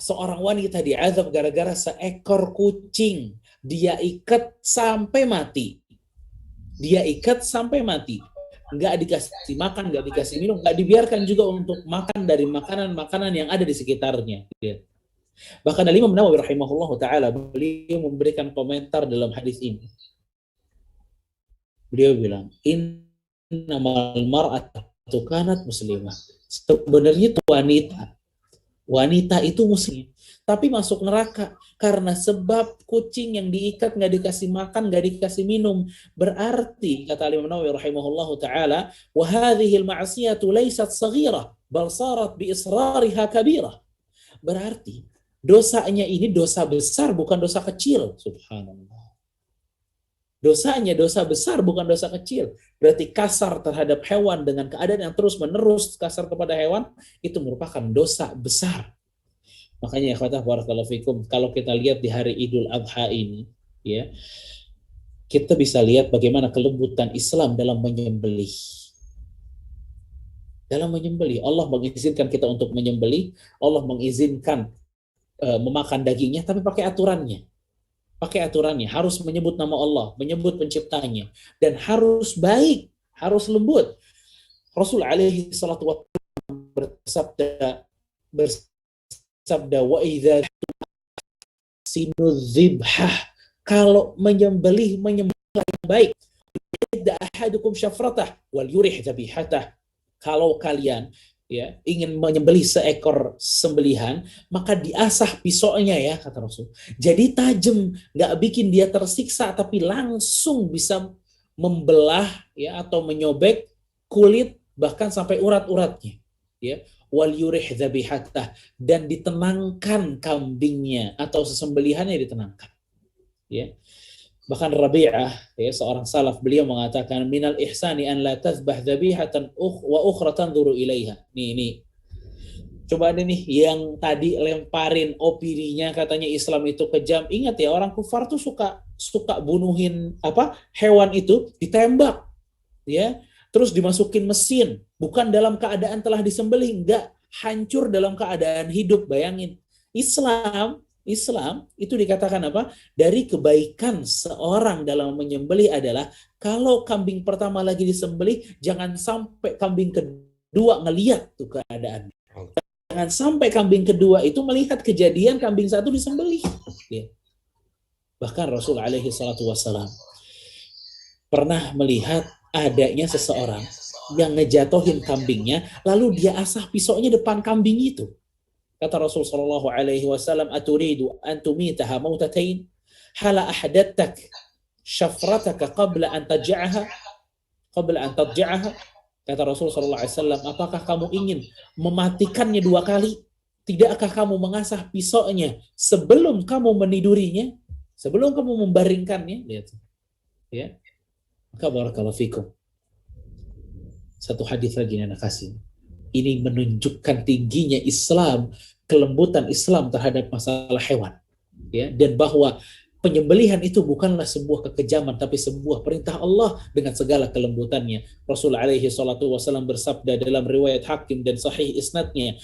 Seorang wanita diazab gara-gara seekor kucing. Dia ikat sampai mati. Dia ikat sampai mati. Nggak dikasih makan, nggak dikasih minum, nggak dibiarkan juga untuk makan dari makanan-makanan yang ada di sekitarnya. Bahkan Imam Nawawi rahimahullah ta'ala, beliau memberikan komentar dalam hadis ini. Beliau bilang, innamal mar'atu kanat muslimah. Sebenarnya itu wanita itu muslim, tapi masuk neraka karena sebab kucing yang diikat, nggak dikasih makan, nggak dikasih minum. Berarti kata Imam Nawawi rahimahullahu taala, wa hadhihi al-ma'siyatu laysat saghirah bal sarat bi israriha kabirah. Berarti dosanya ini dosa besar, bukan dosa kecil. Subhanallah. Dosanya dosa besar, bukan dosa kecil. Berarti kasar terhadap hewan dengan keadaan yang terus-menerus kasar kepada hewan, itu merupakan dosa besar. Makanya ikhwatah barakallahu fikum, kalau kita lihat di hari Idul Adha ini, ya, kita bisa lihat bagaimana kelembutan Islam dalam menyembelih. Dalam menyembelih, Allah mengizinkan kita untuk menyembelih, Allah mengizinkan memakan dagingnya, tapi pakai aturannya. Pakai aturannya, harus menyebut nama Allah, menyebut penciptanya, dan harus baik, harus lembut. Rasul alaihi salatu wasallam bersabda wa idza sinudzibhah, kalau menyembelih yang baik, idza ahadukum syafratah wal yurih dhabihatah. Kalau kalian ya ingin menyembelih seekor sembelihan, maka diasah pisaunya ya, kata Rasul. Jadi tajam, nggak bikin dia tersiksa, tapi langsung bisa membelah ya atau menyobek kulit bahkan sampai urat-uratnya. Ya, wal yurih dhabihatah, dan ditenangkan kambingnya atau sesembelihannya ditenangkan. Ya. Bahkan Rabi'ah, ya, seorang salaf, beliau mengatakan minal ihsani an la tazbah dzabihatan wa ukhra tanzuru ilaiha. Nih. Coba ada nih yang tadi lemparin opininya katanya Islam itu kejam. Ingat ya, orang kufar tuh suka bunuhin hewan itu, ditembak. Ya. Terus dimasukin mesin, bukan dalam keadaan telah disembelih, enggak, hancur dalam keadaan hidup. Bayangin. Islam itu dikatakan apa? Dari kebaikan seorang dalam menyembelih adalah kalau kambing pertama lagi disembelih, jangan sampai kambing kedua ngelihat tuh keadaan. Jangan sampai kambing kedua itu melihat kejadian kambing satu disembelih. Ya. Bahkan Rasul alaihi salatu wassalam pernah melihat adanya seseorang yang ngejatohin kambingnya, lalu dia asah pisaunya depan kambing itu. Kata Rasul sallallahu alaihi wasallam, aturidu an tumitaha mautatain hala ahdattak syafrataka qabla an tadja'aha. Kata Rasul sallallahu alaihi wasallam, apakah kamu ingin mematikannya dua kali? Tidakkah kamu mengasah pisaunya sebelum kamu menidurinya, sebelum kamu membaringkannya? Lihat. Ya. Maka barakallahu fikum. Satu hadis lagi yang anak kasih. Ini menunjukkan tingginya Islam, kelembutan Islam terhadap masalah hewan, ya, dan bahwa penyembelihan itu bukanlah sebuah kekejaman, tapi sebuah perintah Allah dengan segala kelembutannya. Rasul alaihi salatu wasallam bersabda dalam riwayat Hakim dan sahih isnadnya,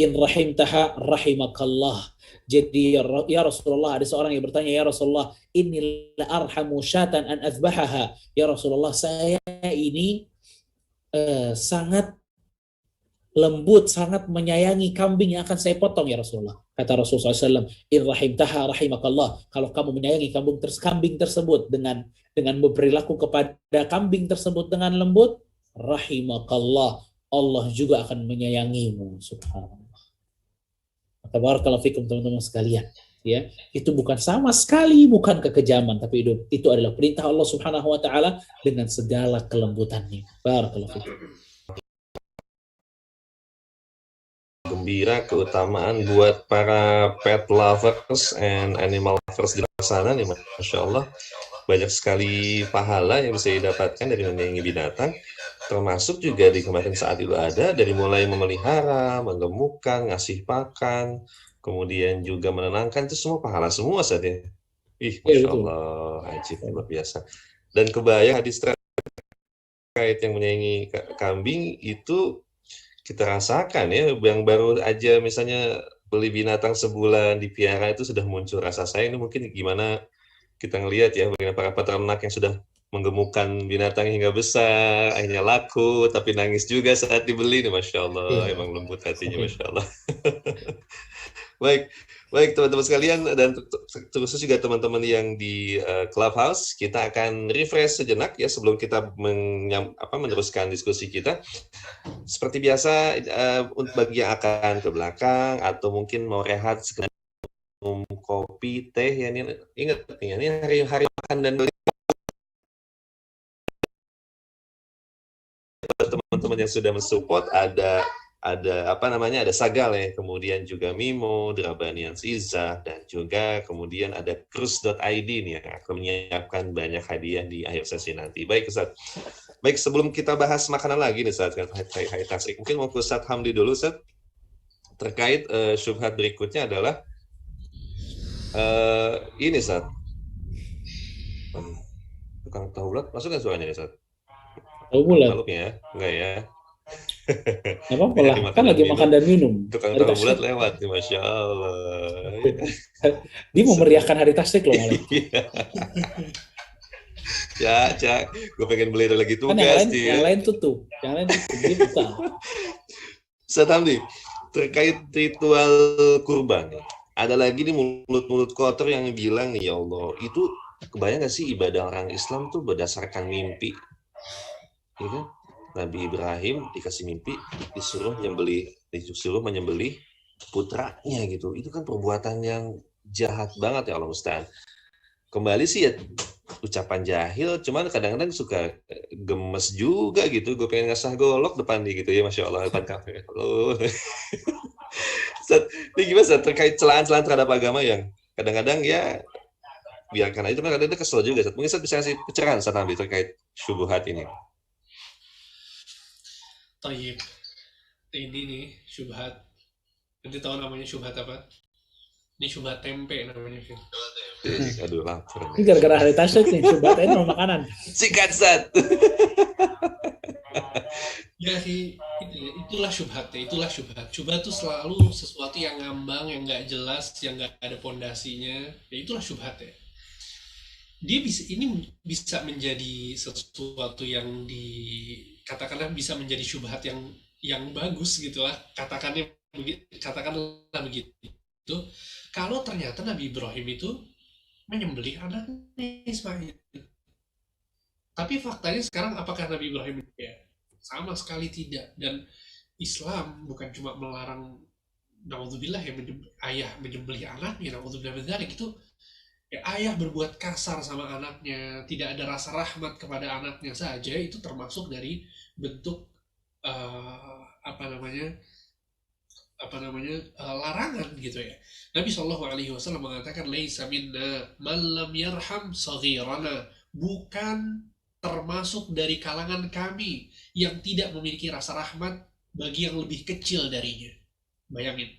in rahimtaha rahimakallah. Jadi ya Rasulullah, ada seorang yang bertanya, ya Rasulullah, inni la arhamu syatan an azbahaha. Ya Rasulullah, saya ini sangat lembut, sangat menyayangi kambing yang akan saya potong ya Rasulullah. Kata Rasulullah SAW, in rahimtaha rahimakallah. Kalau kamu menyayangi kambing tersebut dengan berperilaku kepada kambing tersebut dengan lembut, rahimakallah, Allah juga akan menyayangimu. Subhanallah. Maka barakallahu fikum teman-teman sekalian. Ya, itu bukan sama sekali bukan kekejaman, tapi itu adalah perintah Allah Subhanahu wa taala dengan segala kelembutannya. Barakallahu fikum. Gembira, keutamaan buat para pet lovers and animal lovers di luar sana nih, Masya Allah. Banyak sekali pahala yang bisa didapatkan dari menyayangi binatang. termasuk juga di kemarin saat Idul Adha, dari mulai memelihara, menggemukkan, ngasih pakan, kemudian juga menenangkan, itu semua pahala semua Ustaz ya. Ih, Iya Masya betul. Allah, ajib, luar biasa. Dan kebayang hadis terkait yang menyayangi kambing itu kita rasakan ya, yang baru aja misalnya beli binatang sebulan dipiara itu sudah muncul rasa sayang. Ini mungkin gimana kita ngelihat ya, bagaimana para peternak yang sudah menggemukkan binatang hingga besar, akhirnya laku, tapi nangis juga saat dibeli. Nih, Masya Allah, Iya. emang lembut hatinya, Oke. Masya Allah. Baik, baik teman-teman sekalian, dan terkhusus juga teman-teman yang di Clubhouse, kita akan refresh sejenak ya sebelum kita meneruskan diskusi kita. Seperti biasa, untuk bagi yang akan ke belakang atau mungkin mau rehat sekedar minum kopi, teh, ya ini ingat nih, ini hari-hari makan dan beli teman-teman yang sudah mensupport, ada apa namanya, ada Sagal ya, kemudian juga Mimo, Drabanian Izzah, dan juga kemudian ada Krus.id nih yang akan menyiapkan banyak hadiah di akhir sesi nanti. Baik Ustaz. Baik, sebelum kita bahas makanan lagi nih Ustaz, mungkin mau ke Ustaz Hamdi dulu Ustaz. Terkait syubhat berikutnya adalah ini Ustaz. Tukang tahu bulat, masuk nggak suaranya Ustaz? Tahu bulat. Maklum ya, enggak ya. Nggak apa-apa lah, kan lagi makan dan minum. Tukang Hari tahu tasrik. bulat lewat, Masya Allah. Dia memeriahkan hari tasrik loh malah. Cak, gue pengen beli lagi Kan tugas. yang lain tutup, dia buka. Ustaz Hamdi, terkait ritual kurban, ada lagi nih mulut-mulut kotor yang bilang nih, ya Allah, itu kebayang gak sih ibadah orang Islam tuh berdasarkan mimpi? Ya kan? Nabi Ibrahim dikasih mimpi, disuruh menyembelih putranya gitu. Itu kan perbuatan yang jahat banget ya Allah musta'an. Kembali sih ya ucapan jahil, cuman kadang-kadang suka gemes juga gitu. Gue pengen ngasah golok depan dia gitu ya, Masya Allah, depan kafe. Ini gimana Ustaz, terkait celaan-celaan terhadap agama yang kadang-kadang ya biarkan itu kan kadang-kadang kesel juga. Mungkin Ustaz bisa kasih pencerahan Ustaz Nabi terkait syubhat ini. Tayyib. Ini nih syubhat. Nanti tahu namanya syubhat apa? Ini syubhat tempe namanya. Aduh lapar. Ini gara-gara hari tasrik nih, syubhatnya sama makanan. Sikat Ustaz. Ya sih, itulah syubhatnya, itulah syubhat. Syubhat itu selalu sesuatu yang ngambang, yang nggak jelas, yang nggak ada pondasinya. Ya itulah syubhatnya. Dia bisa menjadi sesuatu yang katakanlah bisa menjadi syubhat yang bagus gitulah, katakanlah begitu. Kalau ternyata Nabi Ibrahim itu menyembelih anaknya Ismail, tapi faktanya sekarang apakah Nabi Ibrahim ya sama sekali tidak. Dan Islam bukan cuma melarang naudzubillah ya ayah menyembelih anaknya, naudzubillah min dzalik, itu ya, ayah berbuat kasar sama anaknya, tidak ada rasa rahmat kepada anaknya saja, itu termasuk dari bentuk larangan gitu ya. Nabi SAW mengatakan laisa minna man lam yarham saghirana, bukan termasuk dari kalangan kami yang tidak memiliki rasa rahmat bagi yang lebih kecil darinya. Bayangin,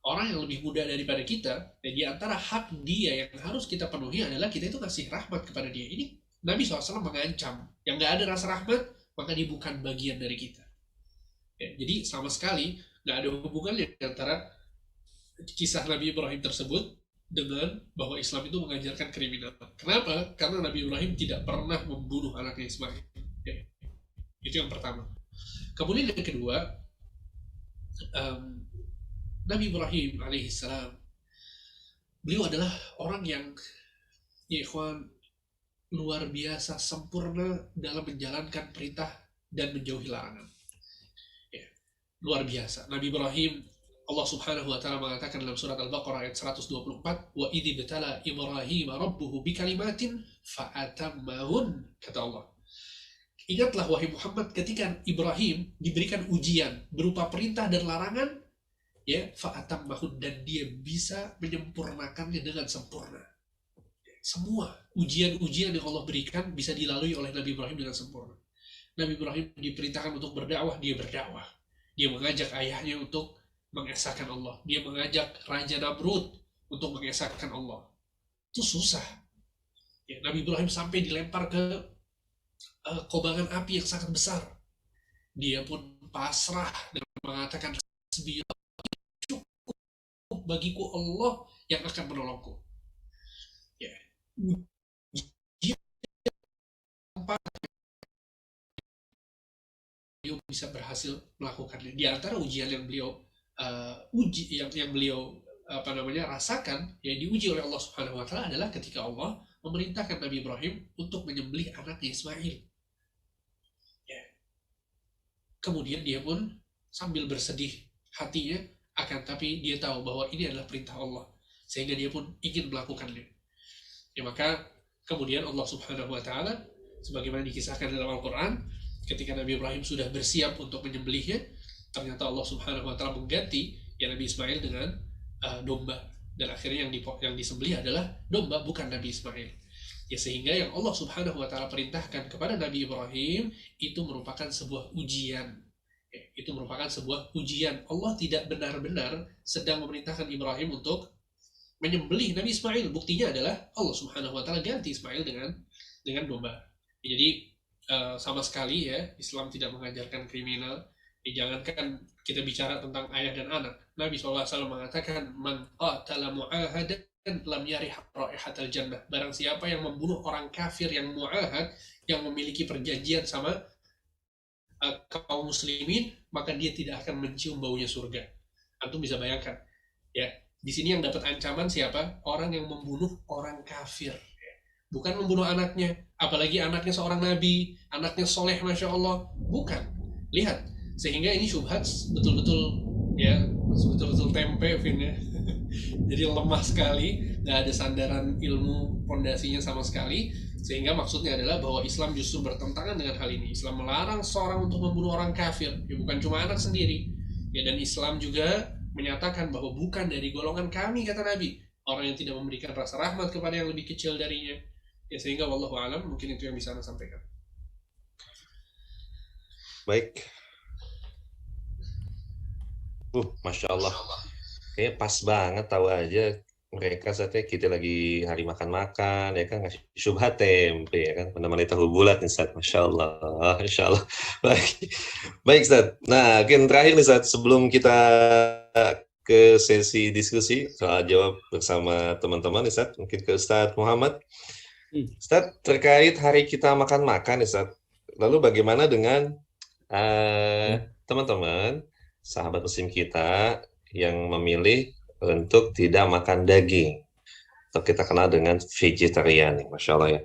orang yang lebih muda daripada kita, dan di antara hak dia yang harus kita penuhi adalah kita itu kasih rahmat kepada dia. Ini Nabi SAW mengancam, yang gak ada rasa rahmat, maka dia bukan bagian dari kita. Ya, jadi sama sekali gak ada hubungannya antara kisah Nabi Ibrahim tersebut dengan bahwa Islam itu mengajarkan kriminal. Kenapa? Karena Nabi Ibrahim tidak pernah membunuh anaknya Ismail. Ya, itu yang pertama. Kemudian yang kedua, Nabi Ibrahim alaihissalam, beliau adalah orang yang ya ikhwan, luar biasa sempurna dalam menjalankan perintah dan menjauhi larangan. Ya, luar biasa. Nabi Ibrahim, Allah Subhanahu wa taala mengatakan dalam surat Al-Baqarah ayat 124, wa idh ibtala Ibrahim rabbuhu bikalimatin fa'atammahun, kata Allah. Ingatlah wahai Muhammad ketika Ibrahim diberikan ujian berupa perintah dan larangan, ya, fa'atammahun, dan dia bisa menyempurnakannya dengan sempurna. Semua ujian-ujian yang Allah berikan bisa dilalui oleh Nabi Ibrahim dengan sempurna. Nabi Ibrahim diperintahkan untuk berdakwah, dia berdakwah. Dia mengajak ayahnya untuk mengesahkan Allah. Dia mengajak Raja Namrud untuk mengesahkan Allah. Itu susah. Ya, Nabi Ibrahim sampai dilempar ke kobaran api yang sangat besar. Dia pun pasrah dan mengatakan, cukup bagiku Allah yang akan menolongku. Ya, ujian beliau bisa berhasil melakukannya. Di antara ujian yang beliau rasakan, yang diuji oleh Allah Subhanahu wa taala adalah ketika Allah memerintahkan Nabi Ibrahim untuk menyembelih anaknya Ismail. Ya. Kemudian dia pun sambil bersedih hatinya, akan tapi dia tahu bahwa ini adalah perintah Allah, sehingga dia pun ingin melakukannya. Ya, maka kemudian Allah Subhanahu wa taala sebagaimana dikisahkan dalam Al-Qur'an, ketika Nabi Ibrahim sudah bersiap untuk menyembelihnya, ternyata Allah Subhanahu wa taala mengganti ya Nabi Ismail dengan domba, dan akhirnya yang disembelih adalah domba, bukan Nabi Ismail. Ya, sehingga yang Allah Subhanahu wa taala perintahkan kepada Nabi Ibrahim itu merupakan sebuah ujian. Ya, itu merupakan sebuah ujian. Allah tidak benar-benar sedang memerintahkan Ibrahim untuk menyembelih Nabi Ismail. Buktinya adalah Allah Subhanahu wa taala ganti Ismail dengan domba. Ya, jadi sama sekali ya Islam tidak mengajarkan kriminal. Jangankan kita bicara tentang ayah dan anak, Nabi SAW mengatakan, man qatala mu'ahadan lam yarih raihatal jannah. Barang siapa yang membunuh orang kafir yang mu'ahad, yang memiliki perjanjian sama kaum muslimin, maka dia tidak akan mencium baunya surga. Antum bisa bayangkan ya, di sini yang dapat ancaman siapa? Orang yang membunuh orang kafir, bukan membunuh anaknya, apalagi anaknya seorang nabi, anaknya soleh masya Allah, bukan. Lihat, sehingga ini syubhat betul-betul tempe Vin ya. Jadi lemah sekali, nggak ada sandaran ilmu pondasinya sama sekali, sehingga maksudnya adalah bahwa Islam justru bertentangan dengan hal ini. Islam melarang seorang untuk membunuh orang kafir, ya bukan cuma anak sendiri ya, dan Islam juga menyatakan bahwa bukan dari golongan kami, kata Nabi, orang yang tidak memberikan rasa rahmat kepada yang lebih kecil darinya. Ya, sehingga wallahu alam, mungkin itu yang bisa Anda sampaikan. Baik. Masya Allah. Kayaknya pas banget, tahu aja mereka saatnya kita lagi hari makan-makan, ya kan, ngasih syubhat tempe, ya kan, menemani tahu bulat nih, Ustaz. Masya Allah, Masya Allah. Baik, Ustaz. Nah, mungkin terakhir nih, Ustaz, sebelum kita ke sesi diskusi soal jawab bersama teman-teman, Ustaz, mungkin ke Ustaz Muhammad. Ustaz, terkait hari kita makan-makan, Ustaz, lalu bagaimana dengan teman-teman, sahabat muslim kita yang memilih untuk tidak makan daging, atau kita kenal dengan vegetarian, Masya Allah ya.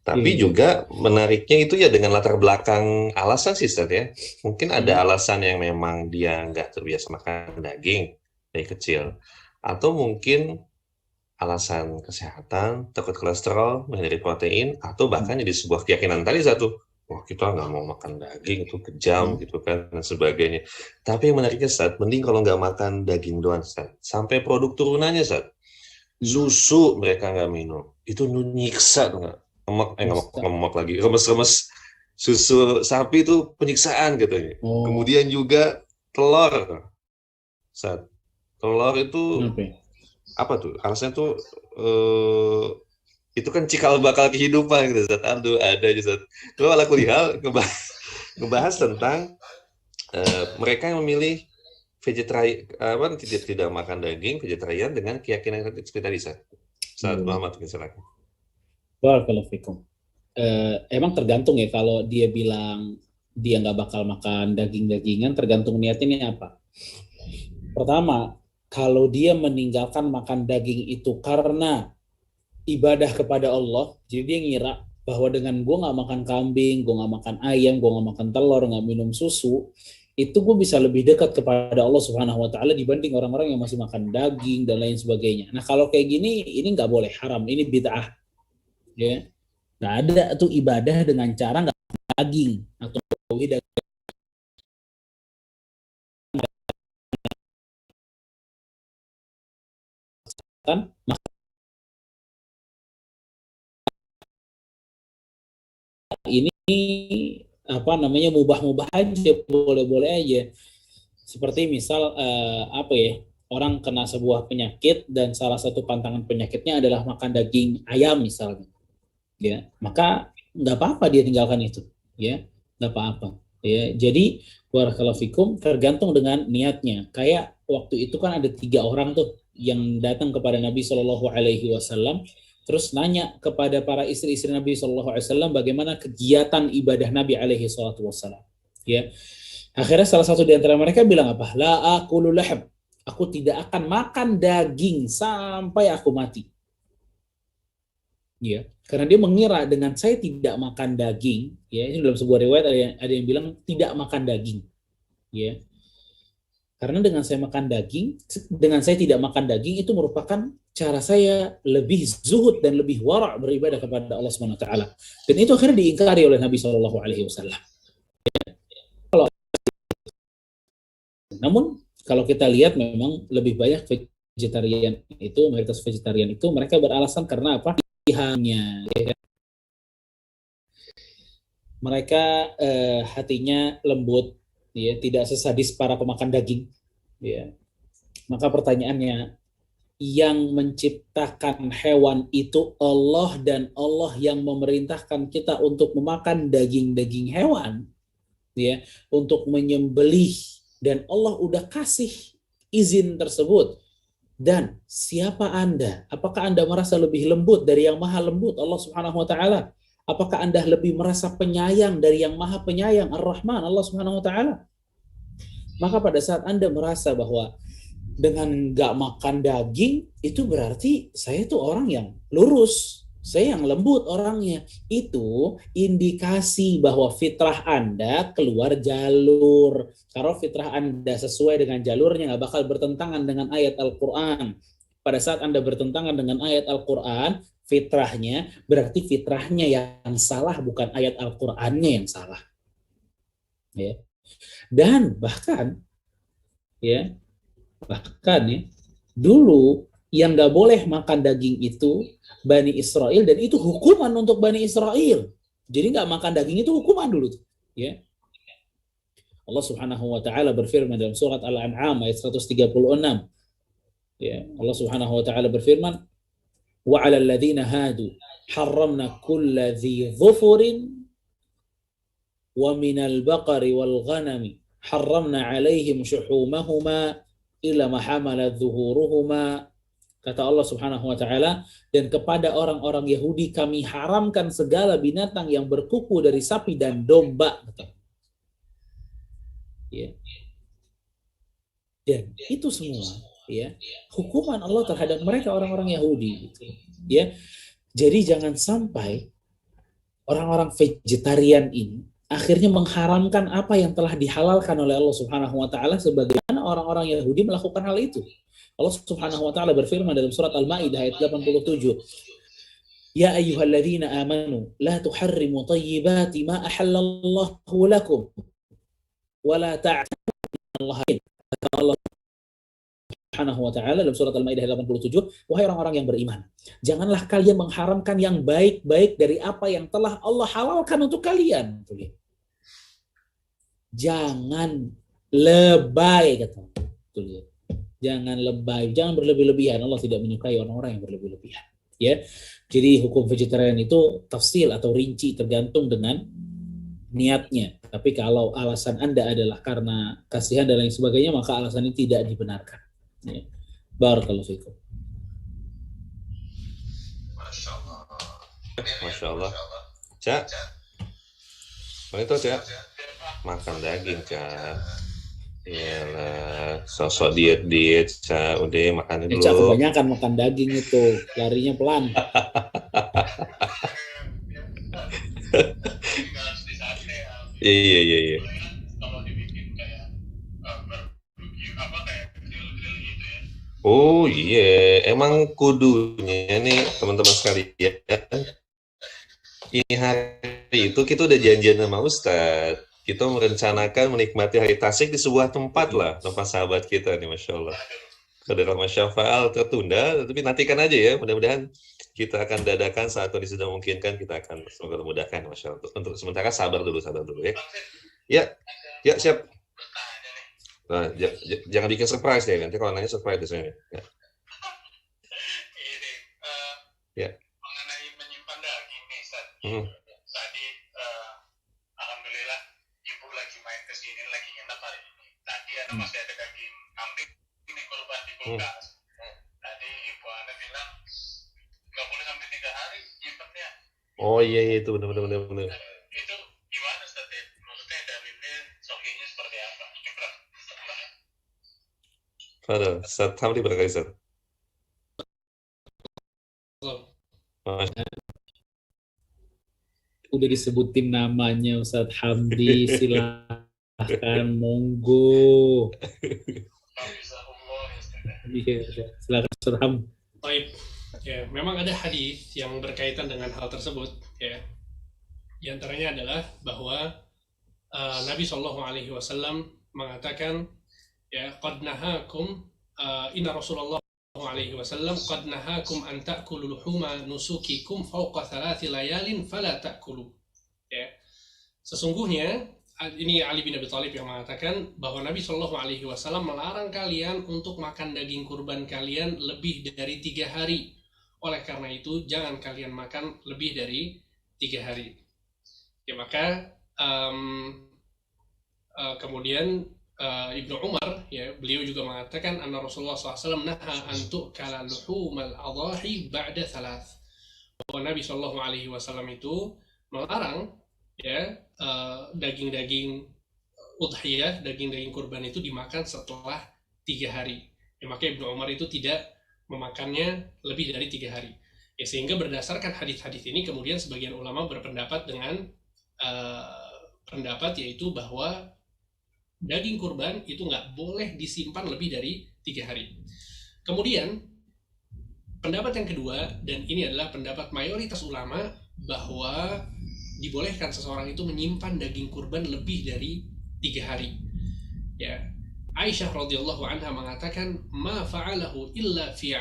Tapi juga menariknya itu ya dengan latar belakang alasan sih, Ustaz ya. Mungkin ada alasan yang memang dia nggak terbiasa makan daging dari kecil, atau mungkin alasan kesehatan, takut kolesterol, menghindari protein, atau bahkan jadi sebuah keyakinan tadi satu, wah kita nggak mau makan daging, itu kejam gitu kan, dan sebagainya. Tapi yang menariknya, Ustaz, mending kalau nggak makan daging doang, Ustaz. Sampai produk turunannya, Ustaz. Susu mereka nggak minum. Itu nyiksa tuh, nggak? Ngemak lagi, remes-remes susu sapi itu penyiksaan katanya. Kemudian juga telur, Ustaz. Telur itu apa tuh? Alasannya tuh itu kan cikal bakal kehidupan gitu, Ustaz. Aduh, ada aja, Ustaz. Coba ala kulihal ngebahas tentang mereka yang memilih vegetarian, tidak makan daging, vegetarian dengan keyakinan seperti tadi, Ustaz. Ustaz Muhammad, silakan. Barakallahu fikum. Emang tergantung ya, kalau dia bilang dia nggak bakal makan daging-dagingan, tergantung niatnya apa. Pertama, kalau dia meninggalkan makan daging itu karena ibadah kepada Allah, jadi dia ngira bahwa dengan gue nggak makan kambing, gue nggak makan ayam, gue nggak makan telur, nggak minum susu, itu gue bisa lebih dekat kepada Allah Subhanahu Wa Taala dibanding orang-orang yang masih makan daging dan lain sebagainya. Nah kalau kayak gini, ini nggak boleh, haram, ini bid'ah, ya. Nggak ada tuh ibadah dengan cara nggak makan daging atau daging. Kan ini mubah-mubah aja, boleh-boleh aja. Seperti misal orang kena sebuah penyakit dan salah satu pantangan penyakitnya adalah makan daging ayam misalnya, ya, maka nggak apa-apa dia tinggalkan itu, ya, nggak apa-apa, ya. Jadi barakallahu fikum, tergantung dengan niatnya. Kayak waktu itu kan ada 3 orang tuh yang datang kepada Nabi Shallallahu Alaihi Wasallam, terus nanya kepada para istri-istri Nabi Shallallahu Alaihi Wasallam bagaimana kegiatan ibadah Nabi Alaihi Wasallam, ya. Akhirnya salah satu di antara mereka bilang apa? La aqulu lahm. Aku tidak akan makan daging sampai aku mati. Ya, karena dia mengira dengan saya tidak makan daging, ya, ini dalam sebuah riwayat ada yang bilang tidak makan daging, ya. Karena dengan saya tidak makan daging itu merupakan cara saya lebih zuhud dan lebih wara' beribadah kepada Allah Subhanahu wa taala. Dan itu akhirnya diingkari oleh Nabi Shallallahu alaihi wasallam. Namun kalau kita lihat memang lebih banyak vegetarian itu, mayoritas vegetarian itu mereka beralasan karena apa? Pilihannya, ya. Mereka hatinya lembut, ya, tidak sesadis para pemakan daging, ya. Maka pertanyaannya, yang menciptakan hewan itu Allah, dan Allah yang memerintahkan kita untuk memakan daging-daging hewan, ya, untuk menyembelih, dan Allah udah kasih izin tersebut. Dan siapa Anda? Apakah Anda merasa lebih lembut dari yang maha lembut, Allah Subhanahu wa taala? Apakah Anda lebih merasa penyayang dari yang maha penyayang, Ar-Rahman, Allah Subhanahu wa taala? Maka pada saat Anda merasa bahwa dengan nggak makan daging, itu berarti saya tuh orang yang lurus, saya yang lembut orangnya. Itu indikasi bahwa fitrah Anda keluar jalur. Kalau fitrah Anda sesuai dengan jalurnya, nggak bakal bertentangan dengan ayat Al-Quran. Pada saat Anda bertentangan dengan ayat Al-Quran, fitrahnya, berarti fitrahnya yang salah, bukan ayat Al-Qurannya yang salah. Ya. Dan bahkan, ya, dulu yang nggak boleh makan daging itu Bani Israel, dan itu hukuman untuk Bani Israel. Jadi nggak makan daging itu hukuman dulu, ya. Allah Subhanahu wa taala berfirman dalam surat Al-An'am ayat 136. Ya, Allah Subhanahu wa taala berfirman, "Wa 'alal ladzina hadu harramna kulla dzi dhufurin wa minal baqari wal ghanami harramna 'alaihim shuhumahuma illa ma hamalat dhuhuruhuma." Kata Allah Subhanahu wa taala, dan kepada orang-orang Yahudi kami haramkan segala binatang yang berkuku dari sapi dan domba. Ya. Dan itu semua, ya, hukuman Allah terhadap mereka orang-orang Yahudi, gitu. Ya. Jadi jangan sampai orang-orang vegetarian ini akhirnya mengharamkan apa yang telah dihalalkan oleh Allah Subhanahu wa taala, sebagaimana orang-orang Yahudi melakukan hal itu. Allah Subhanahu wa taala berfirman dalam surat Al-Maidah ayat 87, "Ya ayyuhalladzina amanu la tuharrimu thayyibati ma ahallallahu lakum wa la ta'tadullaha." Kata Allah Subhanahu wa taala dalam surat Al-Maidah 87, "Wahai orang-orang yang beriman, janganlah kalian mengharamkan yang baik-baik dari apa yang telah Allah halalkan untuk kalian." Jangan lebay, kata. Jangan lebay, jangan berlebih-lebihan. Allah tidak menyukai orang-orang yang berlebih-lebihan. Ya, jadi hukum vegetarian itu tafsil atau rinci tergantung dengan niatnya. Tapi kalau alasan Anda adalah karena kasihan dan lain sebagainya, maka alasan ini tidak dibenarkan. Ya. Barakallahu fikum. Masya Allah. Cak, itu Cak, makan daging Cak. Iyalah, sosok diet, Cak. Udah makan dulu. Cak, kebanyakan makan daging itu, larinya pelan. Iya. Oh iya, emang kudunya nih teman-teman sekalian. Ini hari itu kita udah janjian sama Ustadz. Kita merencanakan menikmati hari tasyrik di sebuah tempat lah, tempat sahabat kita nih, Masya Allah. Pada Ramadan Syafal tertunda, tapi nantikan aja ya. Mudah-mudahan kita akan dadakan saat kondisi sudah memungkinkan, kita akan semoga memudahkan, Masya Allah. Untuk sementara sabar dulu ya. Ya, ya siap. Nah, jangan bikin surprise deh, nanti kalau nanya surprise di sini. Ya. Ini Ya. mengenai menyimpan daging nih, Ustaz. Hmm. Tadi alhamdulillah ibu lagi main ke sini lagi nginep hari ini. Tadi masih ada daging kambing ini kurban di kulkas. Tadi ibu Ana bilang nggak boleh sampai 3 hari nyimpennya. Oh iya itu benar. Itu gimana, Ustaz? Maksudnya dalilnya sohinya seperti apa? Pada saat Hamdi berkali Ustaz. Udah disebutin namanya Ustadz Hamdi, silahkan monggo. Iya, silakan Ustadz Hamdi. Baik, ya memang ada hadis yang berkaitan dengan hal tersebut, ya. Di antaranya adalah bahwa Nabi Shallallahu Alaihi Wasallam mengatakan, ya, qad nahakum inna Rasulullah alaihi wasallam qad nahakum an ta'kulu luhuma nusukikum fawqa 3 layalin fala ta'kulu. Ya. Sesungguhnya ini Ali bin Abi Thalib yang mengatakan bahwa Nabi Shallallahu alaihi wasallam melarang kalian untuk makan daging kurban kalian lebih dari 3 hari. Oleh karena itu jangan kalian makan lebih dari 3 hari. Ya, maka kemudian Ibnu Umar, ya, beliau juga mengatakan anna Rasulullah SAW naha an tu'kala luhumal adhahi ba'da 3. Bahwa Nabi Shallallahu alaihi wasallam itu melarang, ya, daging-daging udhiyah, daging-daging kurban itu dimakan setelah 3 hari. Ya, maka Ibnu Umar itu tidak memakannya lebih dari 3 hari. Ya, sehingga berdasarkan hadis-hadis ini kemudian sebagian ulama berpendapat dengan pendapat yaitu bahwa daging kurban itu nggak boleh disimpan lebih dari 3 hari. Kemudian pendapat yang kedua, dan ini adalah pendapat mayoritas ulama, bahwa dibolehkan seseorang itu menyimpan daging kurban lebih dari 3 hari. Ya, Aisyah radhiyallahu anha mengatakan, ma fa'alahu illa fi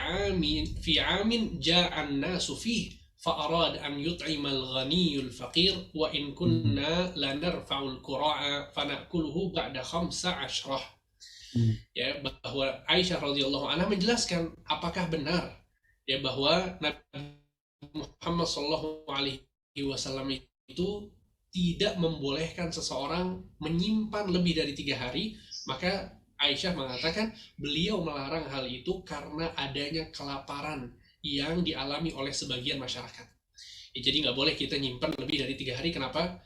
amin ja'an nasu fih فأراد أن يطعم الغني الفقير وإن كنا لنرفع القراء فنأكله بعد 15. Ya, bahwa Aisyah radhiyallahu anha menjelaskan apakah benar, ya, bahwa Nabi Muhammad sallallahu alaihi wasallam itu tidak membolehkan seseorang menyimpan lebih dari 3 hari. Maka Aisyah mengatakan beliau melarang hal itu karena adanya kelaparan yang dialami oleh sebagian masyarakat. Ya, jadi nggak boleh kita nyimpan lebih dari 3 hari. Kenapa?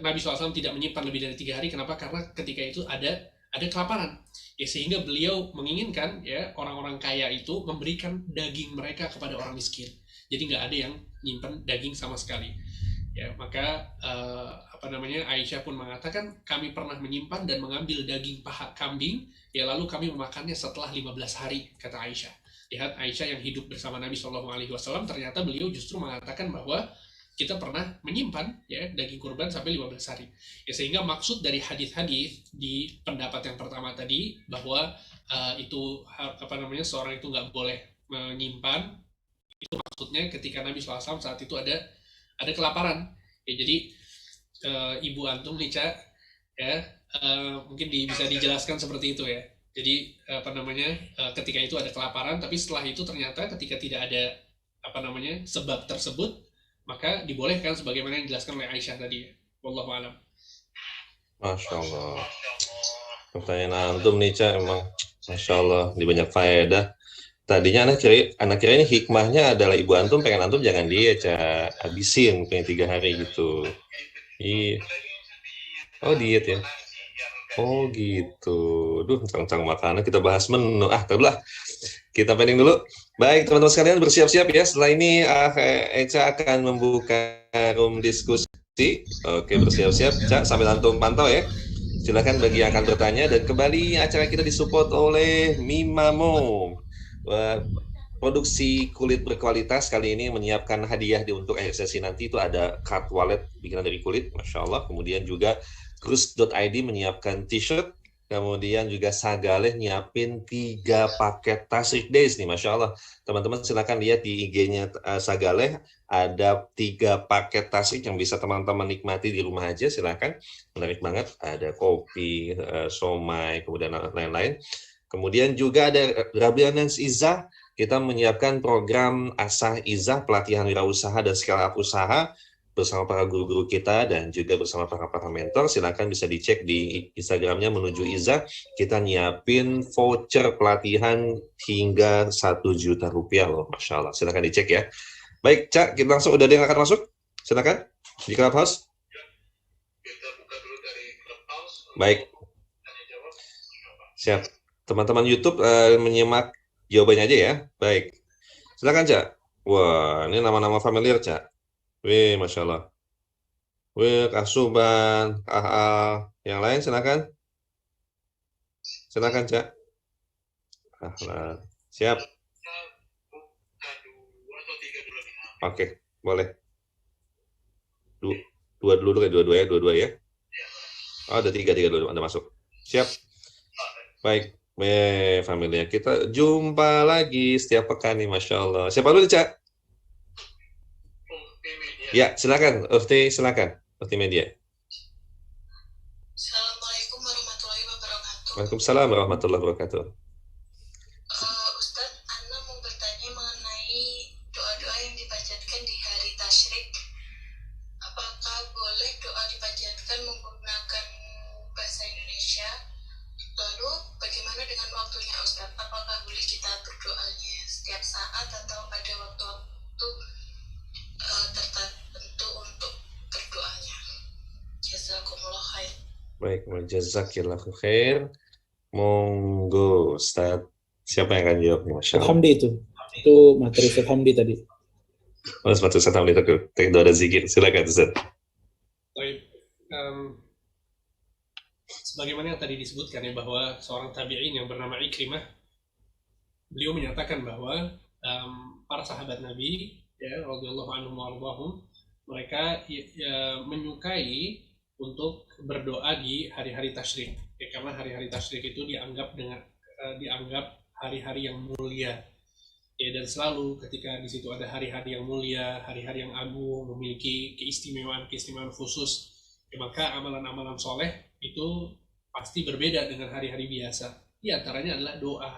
Nabi SAW tidak menyimpan lebih dari 3 hari. Kenapa? Karena ketika itu ada kelaparan. Ya, sehingga beliau menginginkan, ya, orang-orang kaya itu memberikan daging mereka kepada orang miskin. Jadi nggak ada yang nyimpan daging sama sekali. Ya, maka Aisyah pun mengatakan kami pernah menyimpan dan mengambil daging paha kambing, ya, lalu kami memakannya setelah 15 hari, kata Aisyah. Lihat, Aisyah yang hidup bersama Nabi Shallallahu alaihi wasallam, ternyata beliau justru mengatakan bahwa kita pernah menyimpan, ya, daging kurban sampai 15 hari. Ya, sehingga maksud dari hadis-hadis di pendapat yang pertama tadi bahwa seorang itu nggak boleh menyimpan, itu maksudnya ketika Nabi SAW saat itu ada kelaparan. Ya, jadi Ibu Antum nih, Cak, ya, mungkin bisa dijelaskan seperti itu, ya. Jadi ketika itu ada kelaparan, tapi setelah itu ternyata ketika tidak ada sebab tersebut, maka dibolehkan sebagaimana yang dijelaskan oleh Aisyah tadi. Wallahu a'lam. Masya Allah. Pertanyaan antum nih, Cak, emang Masya Allah, di banyak faedah. Tadinya anak kira ini hikmahnya adalah ibu antum pengen antum jangan diet, Cak, habisin kayak 3 hari gitu. Iya. Oh, diet ya. Oh gitu. Duh, cang-cang makanan kita bahas menu. Terlah. Kita pending dulu. Baik, teman-teman sekalian bersiap-siap ya. Setelah ini Eca akan membuka room diskusi. Oke, bersiap-siap. Cak, sambil antum pantau ya. Silakan bagi yang akan bertanya, dan kembali acara kita disupport oleh Mimamo. Produksi kulit berkualitas kali ini menyiapkan hadiah untuk akhir sesi nanti. Itu ada card wallet bikinan dari kulit, Masya Allah. Kemudian juga Krus.id menyiapkan t-shirt kemudian juga Sagaleh nyiapin 3 paket Tasrik Days nih, Masya Allah. Teman-teman silakan lihat di IG-nya Sagaleh, ada 3 paket tasrik yang bisa teman-teman nikmati di rumah aja, silakan. Menarik banget, ada kopi, somai, kemudian lain-lain. Kemudian juga ada Rabianans Izzah, kita menyiapkan program Asah Izzah, pelatihan wirausaha dan scale up usaha, bersama para guru-guru kita dan juga bersama para mentor. Silakan bisa dicek di Instagramnya Menuju Izzah. Kita nyiapin voucher pelatihan hingga 1 juta rupiah loh, Masya Allah. Silakan dicek ya. Baik, Cak, kita langsung udah ada yang akan masuk. Silakan di Clubhouse. Kita buka dulu dari Clubhouse. Baik. Tanya jawab. Siap. Teman-teman YouTube menyimak jawabannya aja ya. Baik. Silakan, Cak. Wah, ini nama-nama familiar, Cak. Wih, Masya Allah. Wih, Kak Suban, yang lain silakan. Silakan, Cak. Siap. Oke, boleh. Dua dulu ya. Oh, ada tiga dulu, Anda masuk. Siap. Baik, familia. Kita jumpa lagi setiap pekan nih, Masya Allah. Siapa dulu, Cak? Ya, silakan. Silakan. Ukti Media. Assalamualaikum warahmatullahi wabarakatuh. Waalaikumsalam warahmatullahi wabarakatuh. Ustadz, Ana mau bertanya mengenai doa-doa yang dipanjatkan di hari tasyrik. Apakah boleh doa dipanjatkan menggunakan bahasa Indonesia? Lalu bagaimana dengan waktunya, Ustadz? Apakah boleh kita berdoanya setiap saat atau ada waktu-waktu tertentu untuk berdoanya? Jazakumullah khair. Baik, jazakillahu khair. Monggo, Ustaz. Siapa yang akan jawab? Masya Allah. Hamdi itu materi Ustaz Hamdi tadi. Oh, sepatu Ustaz Hamdi itu doa ada zikir. Silakan, Ustaz. Baik. Sebagaimana yang tadi disebutkan ya, bahwa seorang tabi'in yang bernama Ikrimah, beliau menyatakan bahwa para sahabat Nabi, ya, radhiyallahu anhum wa ardhahum, mereka menyukai untuk berdoa di hari-hari tasyrik, ya, karena hari-hari tasyrik itu dianggap hari-hari yang mulia, ya, dan selalu ketika di situ ada hari-hari yang mulia, hari-hari yang agung, memiliki keistimewaan khusus, ya, maka amalan-amalan soleh itu pasti berbeda dengan hari-hari biasa. Di antaranya adalah doa.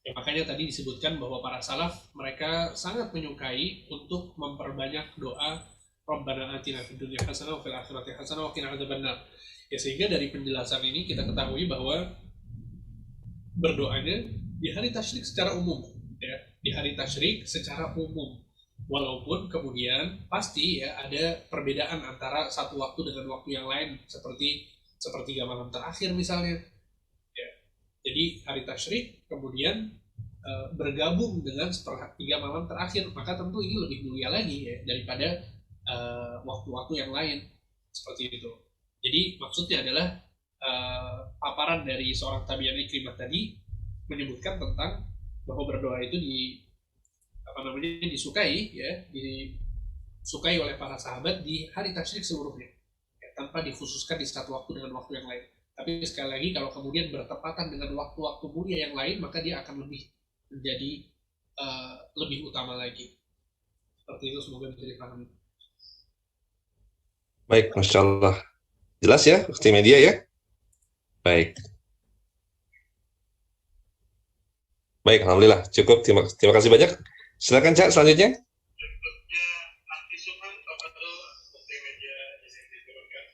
Ya, makanya tadi disebutkan bahwa para salaf mereka sangat menyukai untuk memperbanyak doa Rabbana atina fid dunya hasanah wa fil akhirati hasanah wa qina adzabannar. Ya, sehingga dari penjelasan ini kita ketahui bahwa berdoanya di hari tasyrik secara umum, ya, di hari tasyrik secara umum. Walaupun kemudian pasti ya ada perbedaan antara satu waktu dengan waktu yang lain, seperti sepertiga malam terakhir misalnya. Ya. Jadi hari tasyrik kemudian bergabung dengan sepertiga malam terakhir, maka tentu ini lebih mulia lagi ya daripada waktu-waktu yang lain seperti itu. Jadi maksudnya adalah paparan dari seorang tabi'in Ikrimah tadi menyebutkan tentang bahwa berdoa itu disukai ya, disukai oleh para sahabat di hari tasyrik seluruhnya, ya, tanpa dikhususkan di satu waktu dengan waktu yang lain. Tapi sekali lagi kalau kemudian bertepatan dengan waktu-waktu mulia yang lain, maka dia akan menjadi lebih utama lagi. Seperti itu, semoga bisa dipahami. Baik, Masya Allah. Jelas ya, Ukti Media ya? Baik. Baik, Alhamdulillah. Cukup, terima kasih banyak. Silakan, Cak, selanjutnya.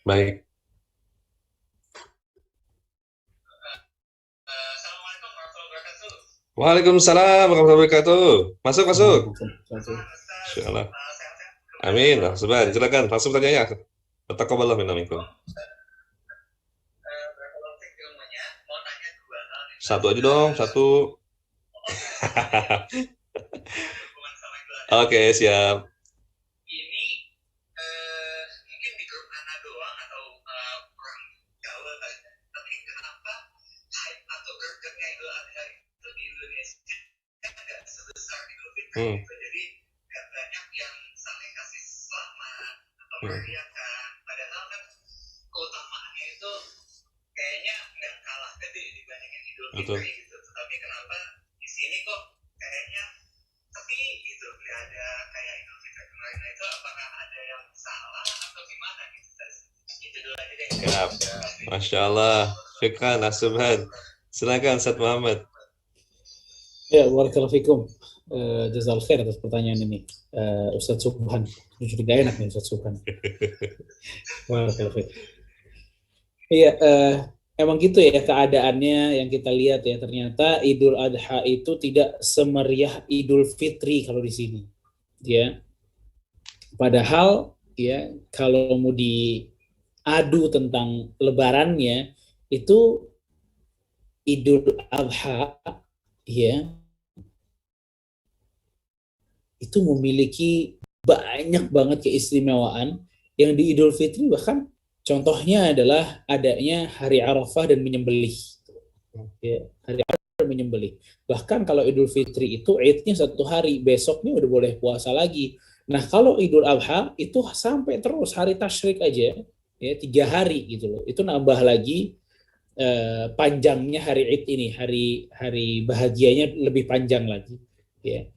Baik. Assalamualaikum warahmatullahi wabarakatuh. Waalaikumsalam warahmatullahi wabarakatuh. Masuk. Insyaallah. Amin. Sebentar, silakan. Langsung tanyanya. Taqabbalallahu minna minkum. Satu aja dong, satu. Oke, siap. Ini mungkin di grup Ana doang atau kurang gaul, tapi kenapa hype atau gergetnya Idul Adha itu di Indonesia nggak sebesar Idul Fitri gitu. Jadi nggak banyak yang saling kasih selamat atau merayakan, padahal kan keutamaannya itu kayaknya nggak kalah gede ingin Idul Betul. Fitri gitu, tapi kenapa di sini kok kayaknya sepi gitu, nggak ada kayak Idul Fitri kemarin. Nah, itu apakah ada yang salah atau gimana gitu? Itu dulu aja deh. Siap. Masya Allah. Syukran, Subhan. Silakan Ustaz Muhammad. Ya, barakallahu fikum. Jazal khair atas pertanyaan ini. Ustaz Subhan. Jujur gak enak nih Ustaz Subhan. Barakallahu fikum. Iya, emang gitu ya keadaannya yang kita lihat ya. Ternyata Idul Adha itu tidak semeriah Idul Fitri kalau di sini. Ya. Padahal ya kalau mau diadu tentang lebarannya itu Idul Adha ya itu memiliki banyak banget keistimewaan yang di Idul Fitri bahkan contohnya adalah adanya hari Arafah dan menyembelih. Ya, hari Arafah dan menyembelih. Bahkan kalau Idul Fitri itu Idnya 1 hari, besoknya udah boleh puasa lagi. Nah kalau Idul Adha itu sampai terus hari tasyrik aja, ya 3 hari gitu loh. Itu nambah lagi panjangnya hari Id ini, hari bahagianya lebih panjang lagi. Ya.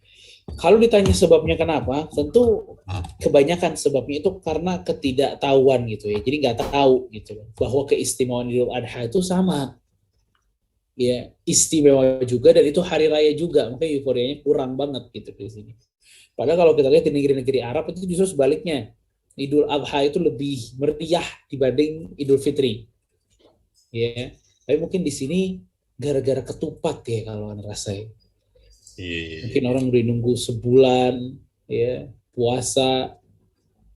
Kalau ditanya sebabnya kenapa, tentu kebanyakan sebabnya itu karena ketidaktahuan gitu ya. Jadi nggak tahu gitu bahwa keistimewaan Idul Adha itu sama. Ya, istimewa juga dan itu hari raya juga, makanya euforianya kurang banget gitu di sini. Padahal kalau kita lihat di negeri-negeri Arab itu justru sebaliknya. Idul Adha itu lebih meriah dibanding Idul Fitri. Ya, tapi mungkin di sini gara-gara ketupat ya kalau Anda rasain. Mungkin orang udah nunggu sebulan ya puasa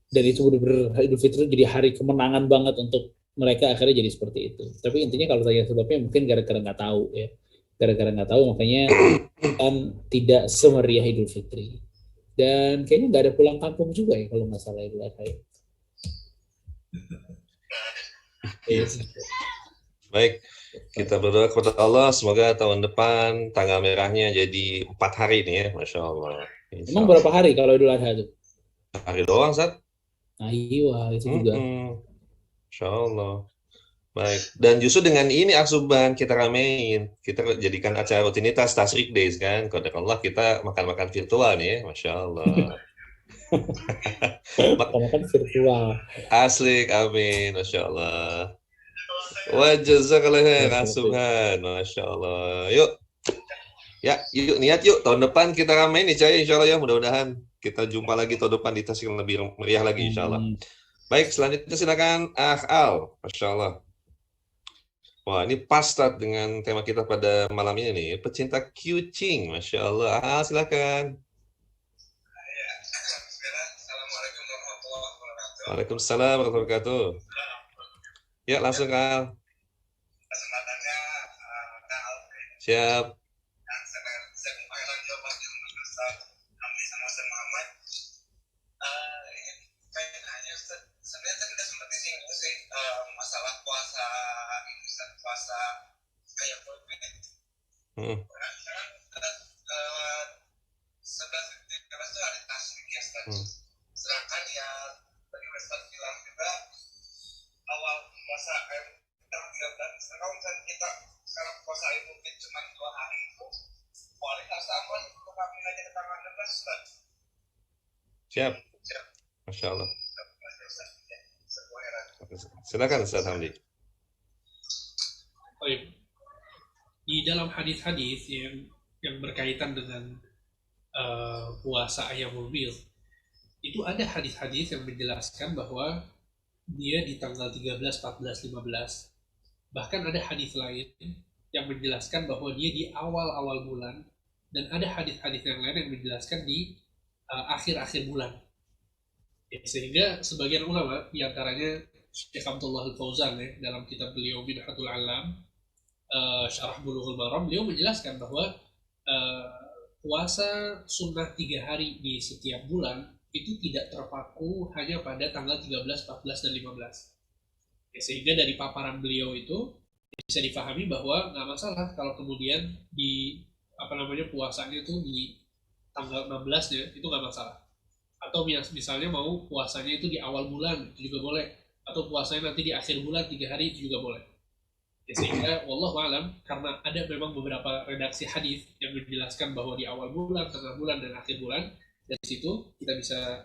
dan itu benar-benar Idul Fitri jadi hari kemenangan banget untuk mereka, akhirnya jadi seperti itu. Tapi intinya kalau tanya sebabnya mungkin gara-gara nggak tahu ya, gara-gara nggak tahu makanya kan tidak semeriah Idul Fitri dan kayaknya nggak ada pulang kampung juga ya kalau nggak salah Idul Adha. Baik. Kita berdoa kepada Allah, semoga tahun depan tanggal merahnya jadi 4 hari nih ya, Masya Allah. Emang berapa hari kalau Idul Adha itu? Hari doang, Ustaz. Nah, iya, itu juga. Masya Allah. Baik. Dan justru dengan ini Aksuban kita ramein, kita jadikan acara rutinitas Tasyrik Days kan. Qadar Allah kita makan-makan virtual nih ya, Masya Allah. Makan virtual. Asli, amin, Masya Allah. Wa jazakallahu khairan Subhan, Masya Allah. Yuk. Ya, yuk niat yuk tahun depan kita ramein nih Cahaya, insya Allah ya, mudah-mudahan kita jumpa lagi tahun depan di Tasyrik yang lebih meriah lagi insya Allah. Baik, selanjutnya silakan Al, Masya Allah. Wah, ini pas start dengan tema kita pada malam ini nih, pecinta kucing, Masya Allah. Silakan. Assalamualaikum warahmatullahi wabarakatuh. Waalaikumsalam warahmatullahi wabarakatuh. Ya, langsung Kak. Kesempatannya Kak Siap. dan saya mengucapkan jawabannya Ustaz Hamdi sama Ustaz Muhammad. Ini pengen nanya Ustaz, sebenarnya tadi udah sempat disinggung sih masalah puasa ini Ustaz, puasa kayak COVID. Sekarang 11-13 itu hari tasyrik ya Ustaz. Sedangkan ya tadi Ustaz bilang juga awal puasa tanggal 13, kalau misalnya kita sekarang puasa mungkin cuma 2 hari itu kualitas aman untuk kami aja ke tanggal 16 Ustaz. Siap. Masya Allah. Silakan Ustaz Hamdi. Baik. Di dalam hadis-hadis yang berkaitan dengan puasa Ayyamul Bidh, itu ada hadis-hadis yang menjelaskan bahwa dia di tanggal 13, 14, 15. Bahkan ada hadis lain yang menjelaskan bahwa dia di awal-awal bulan, dan ada hadis-hadis yang lain yang menjelaskan di akhir-akhir bulan. Ya, sehingga sebagian ulama, diantaranya Syekh Abdullah Al-Fauzan ya, dalam kitab beliau Minhatul Alam, Syarah Bulughul Maram, beliau menjelaskan bahwa puasa sunnah 3 hari di setiap bulan itu tidak terpaku hanya pada tanggal 13, 14, dan 15. Ya, sehingga dari paparan beliau itu bisa dipahami bahwa nggak masalah kalau kemudian di puasanya itu di tanggal 16-nya itu nggak masalah. Atau misalnya mau puasanya itu di awal bulan itu juga boleh. Atau puasanya nanti di akhir bulan 3 hari itu juga boleh. Ya, sehingga wallahu alam, karena ada memang beberapa redaksi hadis yang menjelaskan bahwa di awal bulan, tengah bulan, dan akhir bulan, dari situ kita bisa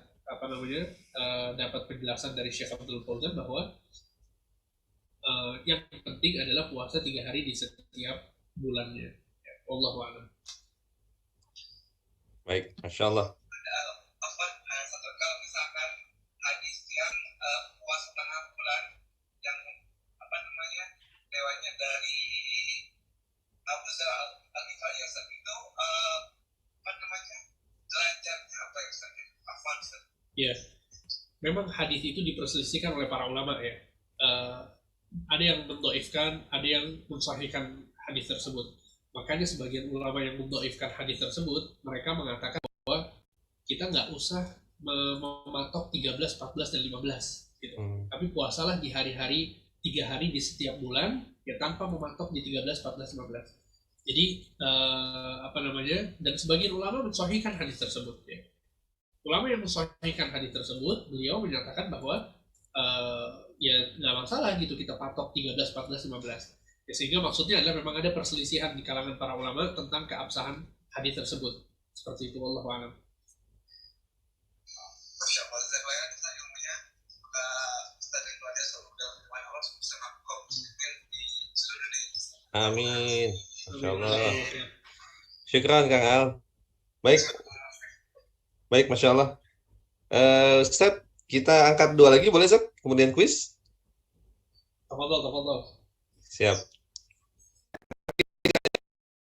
dapat penjelasan dari Syekh Abdul Fauzan bahwa yang penting adalah puasa 3 hari di setiap bulannya. Ya, wallahu alam. Baik, Masya Allah. Kalau misalkan hadis yang puasa tengah bulan yang lewatnya dari Abu Zar Al-Ghifari itu derajatnya apa ya Ustaz? Afwan Ustaz. Ya, memang hadis itu diperselisihkan oleh para ulama ya. Ada yang mendoifkan, ada yang mensahihkan hadis tersebut. Makanya sebagian ulama yang mendoifkan hadis tersebut, mereka mengatakan bahwa kita nggak usah mematok 13, 14, dan 15 gitu. Tapi puasalah di hari-hari 3 hari di setiap bulan ya, tanpa mematok di 13, 14, 15. Jadi dan sebagian ulama mensahihkan hadis tersebut ya. Ulama yang mensahihkan hadis tersebut, beliau menyatakan bahwa ya nggak masalah gitu kita patok 13, 14, 15. Ya, sehingga maksudnya adalah memang ada perselisihan di kalangan para ulama tentang keabsahan hadis tersebut. Seperti itu, wallahu a'lam. Masya Allah, saya ilmunya Ustaz Ridwan semoga firman Allah bersama kaum muslimin di seluruh dunia. Amin. Masya Allah. Syukran Kang Al. Baik, Masya Allah. Ustaz, kita angkat 2 lagi boleh Ustaz? Kemudian kuis. Tafadhol. Siap.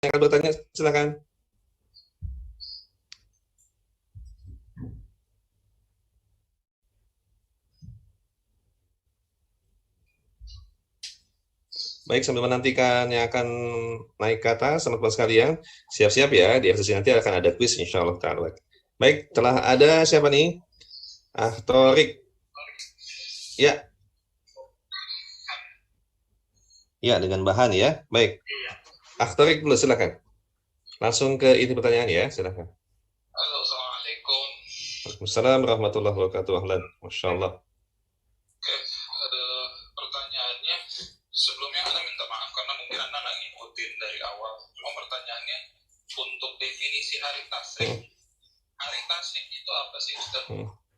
Yang akan bertanya, silakan. Baik, sambil menantikan yang akan naik ke atas, teman-teman sekalian, siap-siap ya, di sesi nanti akan ada kuis, insya Allah. Baik, telah ada siapa nih? Torik. Ya. Ya, dengan bahan ya. Baik. Torik dulu, silakan. Langsung ke inti pertanyaan ya, silakan. Halo, Assalamualaikum. Waalaikumsalam warahmatullahi wabarakatuh. Ahlan. Masya Allah. Pertanyaannya, sebelumnya Anda minta maaf karena mungkin Anda nggak ngikutin dari awal. Cuma pertanyaannya, untuk definisi hari tasyrik, hari tasyrik itu apa sih Ustaz?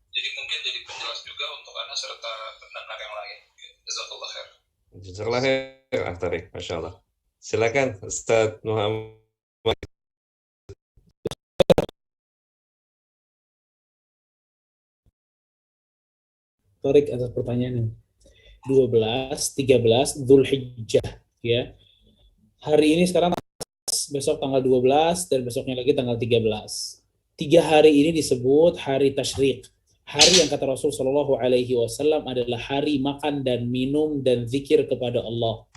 Jadi mungkin jadi penjelas juga untuk Anda serta pendengar yang lain. Jazakallah khair. Jazakallah khair, Torik. Masya Allah. Silakan, Ustaz Muhammad. Torik atas pertanyaannya. 12, 13 Dzulhijjah ya. Hari ini sekarang besok tanggal 12 dan besoknya lagi tanggal 13. 3 hari ini disebut hari tasyrik. Hari yang kata Rasul Shallallahu Alaihi Wasallam adalah hari makan dan minum dan zikir kepada Allah.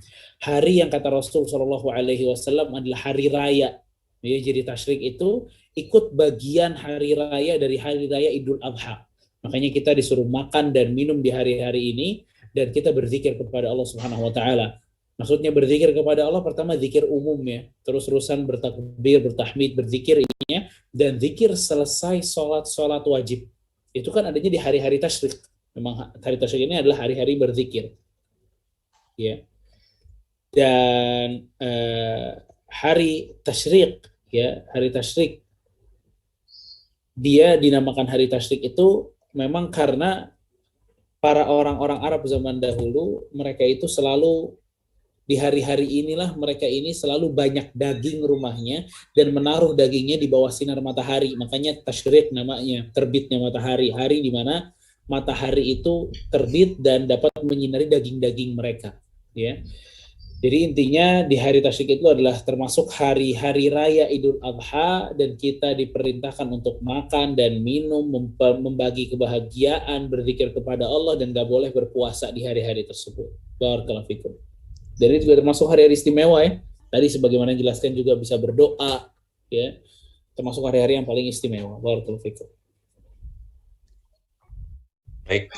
Hari yang kata Rasul Shallallahu Alaihi Wasallam adalah hari raya. Ya, jadi tasyrik itu ikut bagian hari raya dari hari raya Idul Adha. Makanya kita disuruh makan dan minum di hari-hari ini dan kita berzikir kepada Allah Subhanahu Wa Taala. Maksudnya berzikir kepada Allah pertama zikir umum ya, terus-terusan bertakbir, bertahmid, berzikir ininya, dan zikir selesai sholat wajib. Itu kan adanya di hari-hari tasyrik. Memang hari tasyrik ini adalah hari-hari berzikir. Ya. Dan hari tasyrik ya, hari tasyrik dia dinamakan hari tasyrik itu memang karena para orang-orang Arab zaman dahulu mereka itu selalu di hari-hari inilah mereka ini selalu banyak daging rumahnya dan menaruh dagingnya di bawah sinar matahari. Makanya tasyrik namanya, terbitnya matahari. Hari di mana matahari itu terbit dan dapat menyinari daging-daging mereka. Ya. Jadi intinya di hari tasyrik itu adalah termasuk hari-hari raya Idul Adha dan kita diperintahkan untuk makan dan minum, membagi kebahagiaan, berzikir kepada Allah dan gak boleh berpuasa di hari-hari tersebut. Barakallahu fikum. Dan ini juga termasuk hari-hari istimewa ya. Tadi sebagaimana dijelaskan juga bisa berdoa ya. Termasuk hari-hari yang paling istimewa. Barakallahu fikum. Baik.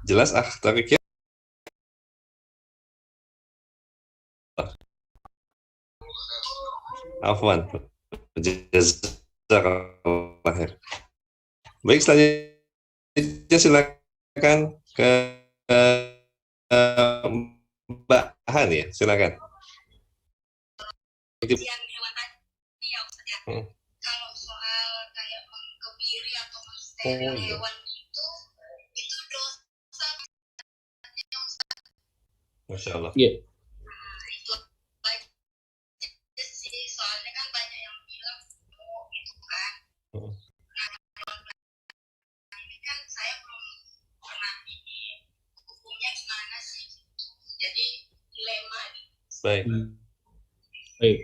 Jelas Torik ya? Afwan. Jazakallah khair. Baik, selanjutnya silakan ke Mbak bahan ya, silakan. Yang hewan tadi ya Ustaz ya. Hmm. Kalau soal kayak mengkebiri atau Oh, mensteril iya. hewan itu dosa Masya Allah. Iya. itu aja sih, soalnya kan banyak yang bilang oh itu kan. Hmm. Nah, ini kan saya belum pernah ini hukumnya gimana sih gitu. Jadi dilema nih. Baik, Baik.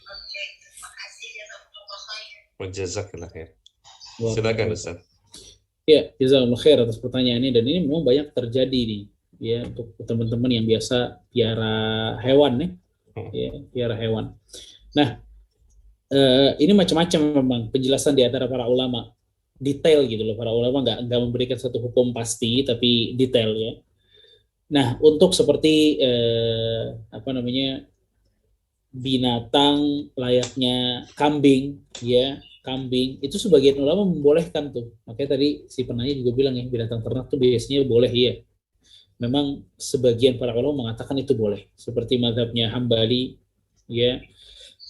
Oke, terima kasih ya Jazakumullah khair. jazakallah khair. Luar Silakan biasa. Ustaz. Ya, jazakallahu khair atas pertanyaan ini, dan ini memang banyak terjadi nih ya untuk teman-teman yang biasa piara hewan nih, ya, piara hewan. Nah, ini macam-macam memang penjelasan di antara para ulama, detail gitu loh, para ulama nggak memberikan satu hukum pasti tapi detail ya. Nah, untuk seperti apa namanya, binatang layaknya kambing ya, kambing itu sebagian ulama membolehkan tuh. Makanya tadi si penanya juga bilang ya, binatang ternak tuh biasanya boleh ya. Memang sebagian para ulama mengatakan itu boleh, seperti mazhabnya Hambali ya,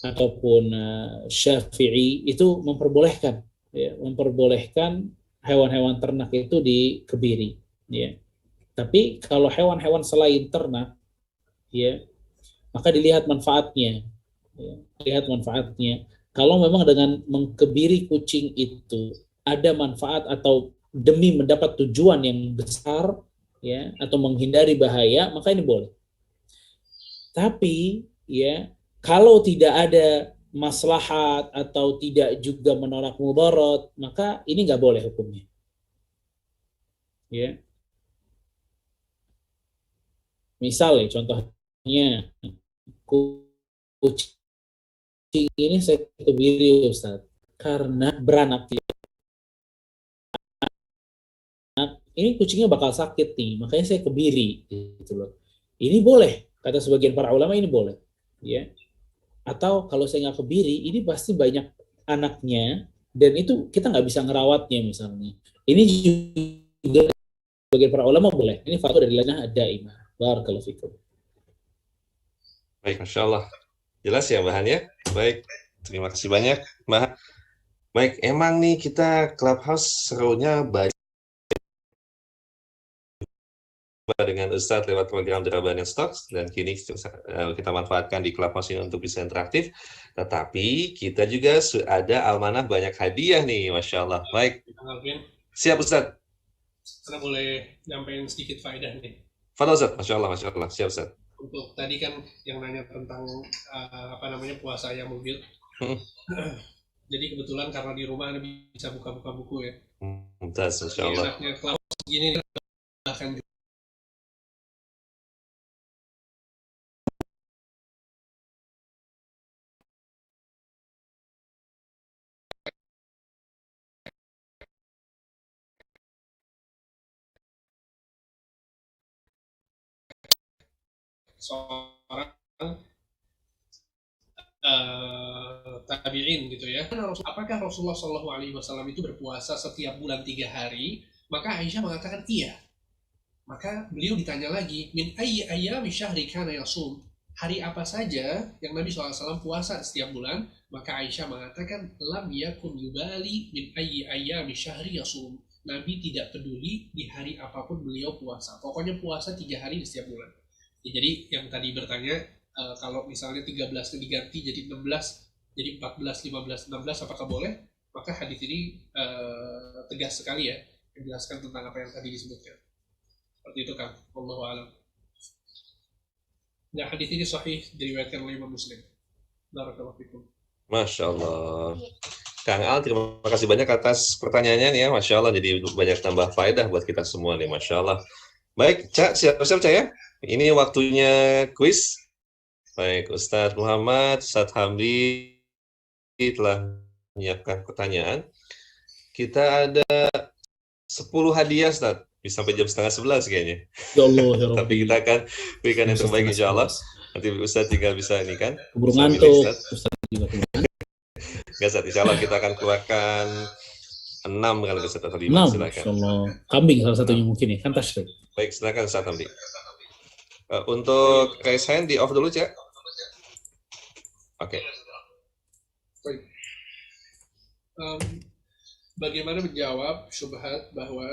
ataupun Syafi'i itu memperbolehkan ya, memperbolehkan hewan-hewan ternak itu dikebiri ya. Tapi kalau hewan-hewan selain ternak ya, maka dilihat manfaatnya ya, lihat manfaatnya. Kalau memang dengan mengkebiri kucing itu ada manfaat atau demi mendapat tujuan yang besar ya, atau menghindari bahaya, maka ini boleh. Tapi ya, kalau tidak ada maslahat atau tidak juga menolak mudarat, maka ini nggak boleh hukumnya. Ya. Misal ya, contohnya kucing ini saya kebiri Ustaz karena beranak. Ini kucingnya bakal sakit nih, makanya saya kebiri gitu loh. Ini boleh, kata sebagian para ulama ini boleh, ya. Atau kalau saya nggak kebiri, ini pasti banyak anaknya dan itu kita nggak bisa ngerawatnya misalnya. Ini juga sebagian para ulama boleh. Ini fatwa dari Lajnah Ad-Daimah. Barakallahu fikum. Baik, Masya Allah. Jelas ya bahannya? Baik, terima kasih banyak Mbak. Baik, emang nih kita Clubhouse serunya banyak dengan Ustadz lewat program Drabanin Stocks, dan kini kita manfaatkan di Clubhouse ini untuk bisa interaktif. Tetapi kita juga ada amanah banyak hadiah nih, Masya Allah. Baik, Alvin, siap Ustadz. karena boleh nyampein sedikit faedah nih. Fadal Ustadz, Masya Allah, siap Ustadz. Untuk tadi kan yang nanya tentang apa namanya puasa yang mobil. Jadi kebetulan karena di rumah Anda bisa buka-buka buku ya. Mumtaz, Masya Allah. Enaknya kelas gini bahkan seorang tabi'in gitu ya. Apakah Rasulullah SAW itu berpuasa setiap bulan 3 hari? Maka Aisyah mengatakan iya. Maka beliau ditanya lagi, min ayyi ayyami syahri kana yasum? Hari apa saja yang Nabi SAW puasa setiap bulan? Maka Aisyah mengatakan, lam yakun yubali min ayyi ayyami syahri yasum. Nabi tidak peduli di hari apapun beliau puasa. Pokoknya puasa 3 hari di setiap bulan. Jadi yang tadi bertanya, kalau misalnya 13 diganti jadi 16, jadi 14, 15, 16, apakah boleh? Maka hadis ini tegas sekali ya, menjelaskan tentang apa yang tadi disebutkan. Seperti itu kan, wallahu a'lam. Nah, hadis ini sahih diriwayatkan oleh Imam Muslim. Barakallahu fikum. Masya Allah. Kang Al, terima kasih banyak atas pertanyaannya nih ya, Masya Allah. Jadi banyak tambah faedah buat kita semua nih, Masya Allah. Baik, Cak, siap-siap Cak ya. Ini waktunya kuis. Baik, Ustadz Muhammad, Ustadz Hamdi telah menyiapkan pertanyaan. Kita ada 10 hadiah, Ustadz. Bisa sampai jam 10:30 kayaknya. Ya Allah, ya Rabbi. Tapi kita akan berikan yang terbaik insya Allah. Nanti Ustadz tinggal bisa ini kan. Keburu bisa milih, ngantuk. Ustadz. Ustadz juga keburu ngantuk. Nggak, Ustadz. Insya Allah kita akan keluarkan 6 kalau Ustadz atau 5. 6, Silakan. Masya Allah. Kambing salah satunya mungkin ya, kan tasrik. Baik, silakan Ustadz Hamdi. Untuk raise hand di off dulu, Cak. Oke. Baik. Bagaimana menjawab syubhat bahwa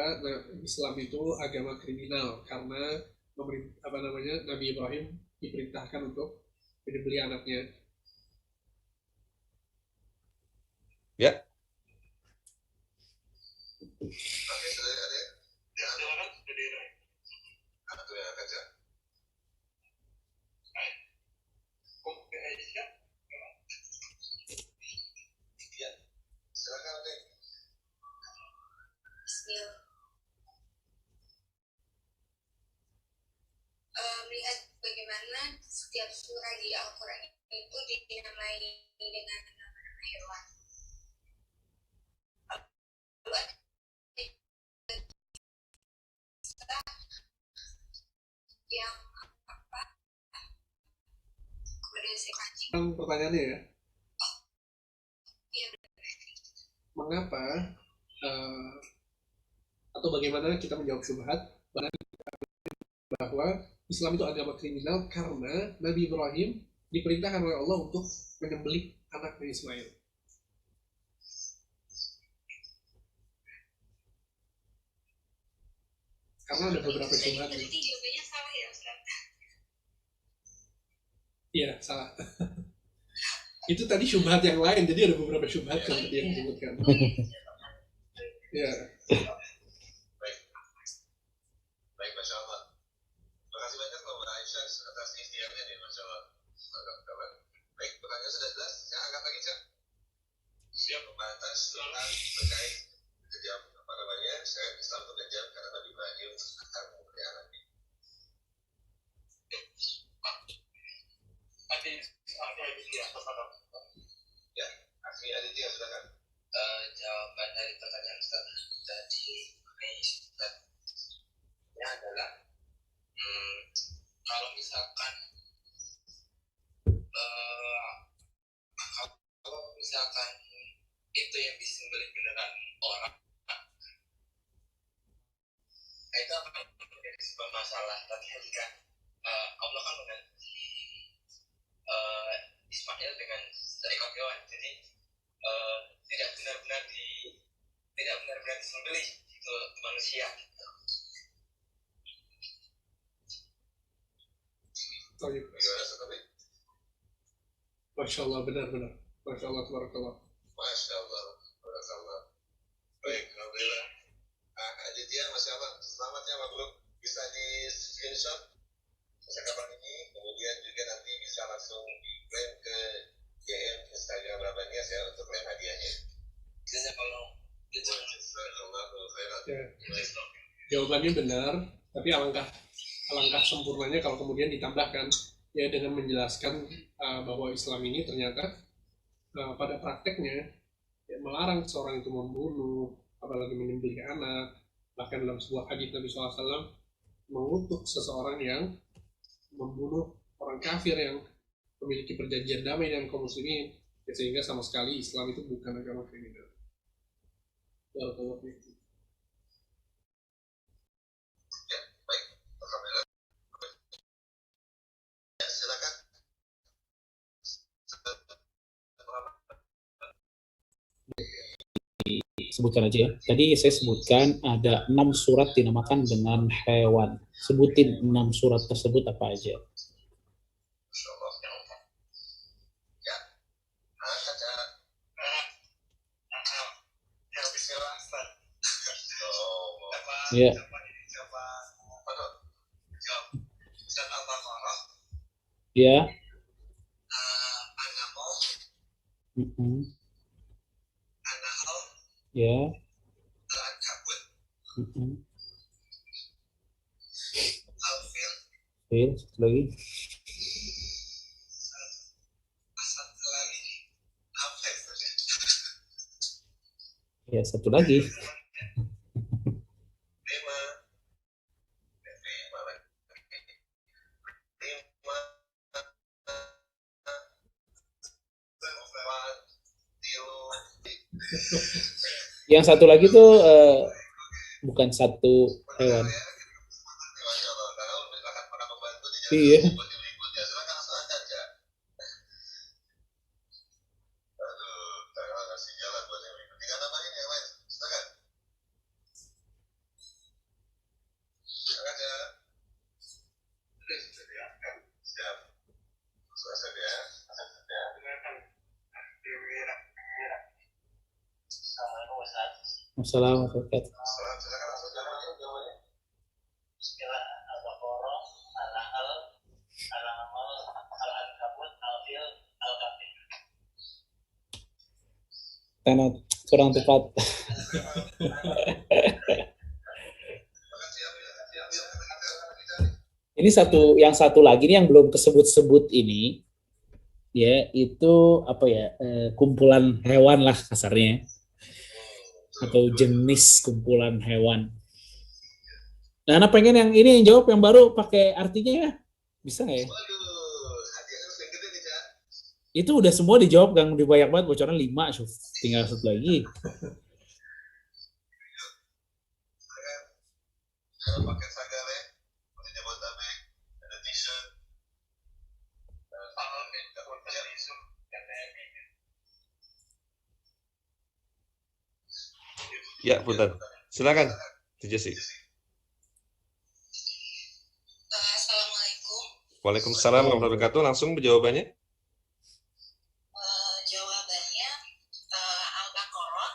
Islam itu agama kriminal karena Nabi Ibrahim diperintahkan untuk menyembelih anaknya? Ya. Oke, sudah ada. Ya, silakan. Satu yang akan jawab. Ya, silakan deh. Bismillah. Melihat bagaimana setiap surah di Al-Quran itu dinamai dengan nama-nama hewan. Lalu ada yang apa? Kemudian saya kaji. Pertanyaannya ya, Iya, mengapa atau bagaimana kita menjawab syubhat bahwa Islam itu agama kriminal karena Nabi Ibrahim diperintahkan oleh Allah untuk menyembelih anaknya Ismail. Karena ada beberapa syubhat. berarti jawabannya salah ya, Ustaz? Iya, salah. Itu tadi syubhat yang lain, jadi ada beberapa syubhat seperti yang disebutkan. Ya. Baik, Masya Allah. Terima kasih banyak Mbak Aisyah atas ikhtiarnya nih, Masya Allah. Baik, pertanyaan sudah jelas. Saya angkat lagi, Cak. Siap, membahas tentang terkait kejam, saya Islam itu kejam karena Nabi Ibrahim akan memberi anaknya. Ya, Afi Aditya, silakan. Jawaban dari pertanyaan Ustaz tadi mengenai Ustaz adalah kalau misalkan itu yang disembelih beneran orang, itu akan menjadi sebuah masalah. Tapi ketika Allah kan mengganti Ismail dengan seekor hewan, jadi tidak benar-benar disembelih itu manusia. Oh, iya. Masya Allah, benar-benar. Masya Allah, tabarakallah. Masya Allah, tabarakallah. Baik, alhamdulillah. Aditya, Masya Allah, selamat ya Mabruk. Bisa di screenshot percakapan ini, kemudian juga nanti bisa langsung di-claim ke DM Instagram Rabania saya untuk klaim hadiahnya. Biasanya kalau Ya. Jawabannya benar, tapi alangkah sempurnanya kalau kemudian ditambahkan ya dengan menjelaskan bahwa Islam ini ternyata pada prakteknya ya, melarang seorang itu membunuh, apalagi menyembelih anak. Bahkan dalam sebuah hadits Nabi SAW mengutuk seseorang yang membunuh orang kafir yang memiliki perjanjian damai dengan kaum muslimin, ya, sehingga sama sekali Islam itu bukan agama kriminal. Barakallahu fiikum. Ya, baik, alhamdulillah. Ya, silakan. Sebutkan aja ya. Tadi saya sebutkan ada 6 surat dinamakan dengan hewan. Sebutin 6 surat tersebut apa aja. Ya. Ya. Ya. Fil, satu lagi. Ya, satu lagi. Yang satu lagi tuh bukan satu hewan. Iya. buat ribut ya silakan silakan ya. Aduh, jangan kasih jalan buat yang ribut. Tinggal tambahin yang lain. Silakan. Silakan ya. Siap. Selesai ya. Assalamualaikum Ustaz. Assalamualaikum warahmatullahi wabarakatuh. Silakan langsung jawabannya. Bismillah, Al-Baqarah, Al-Nahl, Al-Amal, Al-Ankabut, Al-Fil, Al-Kafir. Tenot kurang tepat. Ini yang satu lagi nih yang belum kesebut-sebut ini, ya itu apa ya, kumpulan hewan lah kasarnya, atau jenis kumpulan hewan. Nah, Ana pengen yang ini yang jawab yang baru pakai artinya ya, bisa nggak ya? Waduh, hadiah harus yang gede nih, Cak. Itu udah semua dijawab, Gang, udah banyak banget bocoran 5, tinggal satu lagi. Ada paket Sagare, ada Jabodetabek, ada t-shirt, panel minta untuk isu, Ya, Punten. Silakan, Jesse. Assalamualaikum. Waalaikumsalam warahmatullahi wabarakatuh. Langsung jawabannya. Jawabannya Al-Baqarah,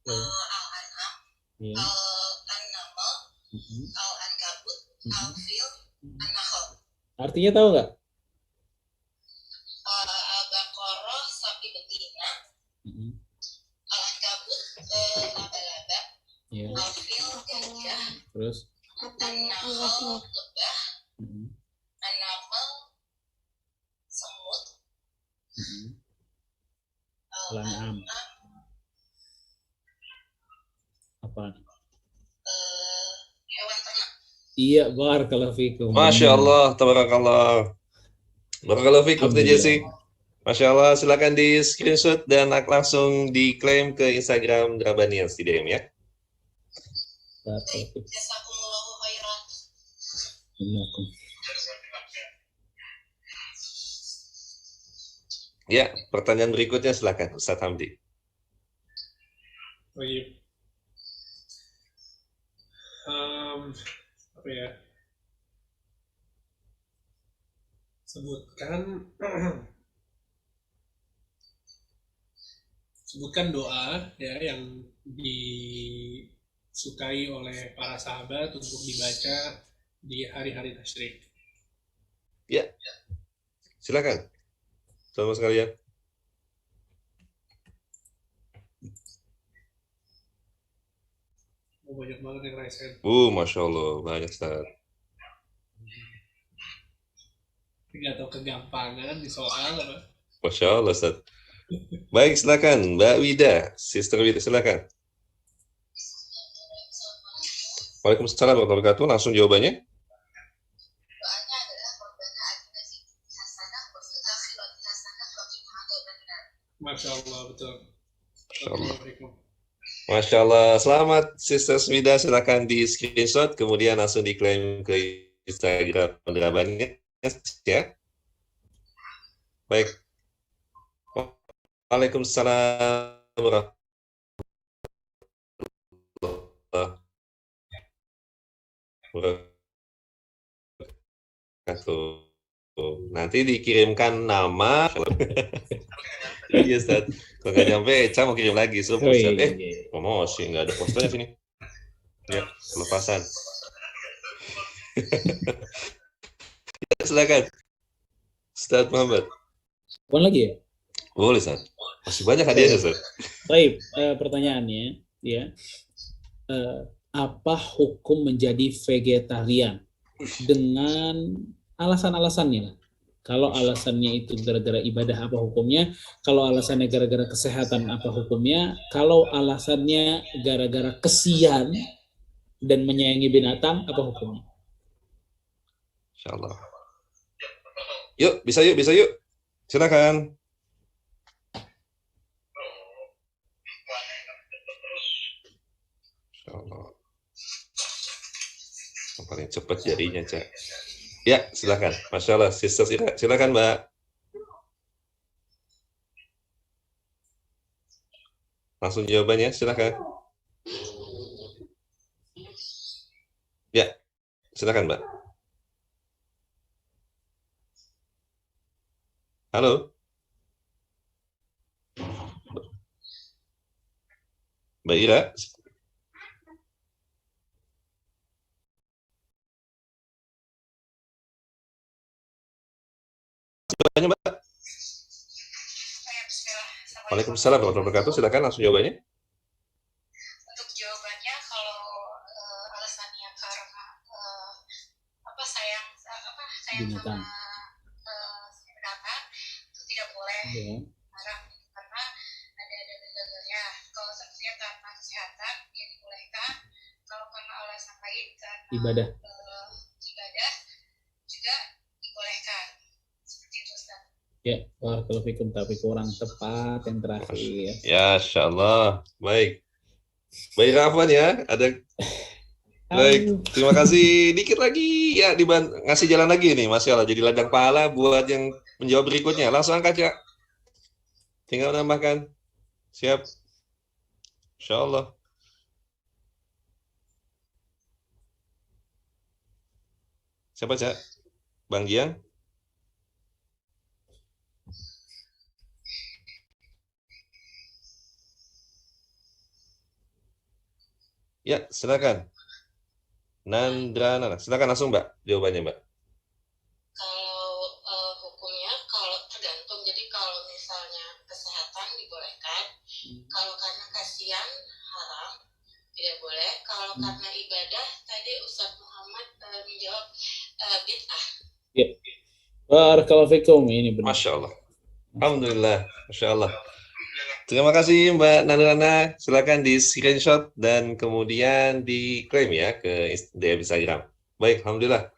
Al-An'am, Ya. Al-Naml, Al-Ankabut, Al-Fil, An-Nahl. Artinya tahu nggak? Al-Baqarah sapi betina, Al-Ankabut laba-laba, Ya. Al-Fil gajah, Terus. An-Nahl lebah, An-Naml semut, Al-An'am. Apa? Hewan ternak. Iya, barakallahu fikum. Masya Allah, tabarakallah. Barakallahu fikum, Jesse. Masya Allah, silakan di screenshot dan langsung diklaim ke Instagram Drabanians di DM ya. Jazakumullahu khairan. Ya, pertanyaan berikutnya silakan Ustaz Hamdi. Baik. Apa ya? Sebutkan doa ya yang disukai oleh para sahabat untuk dibaca di hari-hari tasyrik. Ya, silakan. Sama sekalian. Oh, banyak banget yang raise hand. Masya Allah, banyak Ustaz. Nggak tahu kegampangan di soal apa. Masya Allah, Ustaz. Baik, silakan Mbak Wida, Sister Wida, silakan. Waalaikumsalam warahmatullahi wabarakatuh. Langsung jawabannya. Doanya adalah Rabbana atina fid dunya hasanah wa fil akhirati hasanah wa qina adzabannar. Masya Allah, betul. Masya Allah. Assalamualaikum. Masya Allah. Selamat Sister Wida, silakan di screenshot, kemudian langsung diklaim ke Instagram Drabanians ya. Baik. Waalaikumsalam warahmatullahi wabarakatuh. Nanti dikirimkan nama. Iya, Ustaz. Kalau nggak nyampe, Eca mau kirim lagi. Suruh Ustaz. Promosi, nggak ada posternya sini. Ya, pelepasan. Ya, silakan. Ustaz Muhammad. Bukan lagi ya? Boleh, Ustaz. Masih banyak hadiahnya, Ustaz. Baik, pertanyaannya ya. Apa hukum menjadi vegetarian? Dengan alasan-alasannya lah. Kalau alasannya itu gara-gara ibadah, apa hukumnya? Kalau alasannya gara-gara kesehatan, apa hukumnya? Kalau alasannya gara-gara kesian dan menyayangi binatang, apa hukumnya? Insyaallah. Yuk, bisa yuk. Silakan. Insyaallah. Yang paling cepat jadinya, Cak. Ya, silakan. Masya Allah, Sister Ira. Silakan, Mbak. Langsung jawabannya, silakan. Ya, silakan, Mbak. Halo. Mbak Ira. Jawabannya, Mbak. Waalaikumsalam warahmatullahi wabarakatuh. Silakan langsung jawabannya. Untuk jawabannya, kalau alasannya karena sayang Binatang. sama binatang, itu tidak boleh Ya. haram, karena ada dalilnya. Kalau sepertinya karena kesehatan ya dibolehkan. Kalau karena alasan lain karena Ibadah. ibadah juga dibolehkan. Seperti itu, Ustaz. Ya, barakallahu fikum, tapi kurang tepat yang terakhir. Ya, Insya Allah. Baik. Baik, Afwan ya. Ada. Baik, terima kasih. Dikit lagi ya, ngasih jalan lagi nih, Masya Allah. Jadi ladang pahala buat yang menjawab berikutnya. Langsung angkat ya. Tinggal menambahkan. Siap. Insya Allah. Siapa, Cak? Bang Jiang? Ya, silakan. Nandra, silakan langsung, Mbak. Jawabannya, Mbak. Kalau hukumnya kalau tergantung, jadi kalau misalnya kesehatan dibolehkan, kalau karena kasihan haram, tidak boleh. Kalau karena ibadah, tadi Ustaz Muhammad menjawab bid'ah. Ya. Barakallahu fikum, ini benar. Masya Allah. Alhamdulillah. Masya Allah. Terima kasih Mbak Nandana. Silakan di screenshot dan kemudian diklaim ya ke DM Instagram. Baik, Alhamdulillah.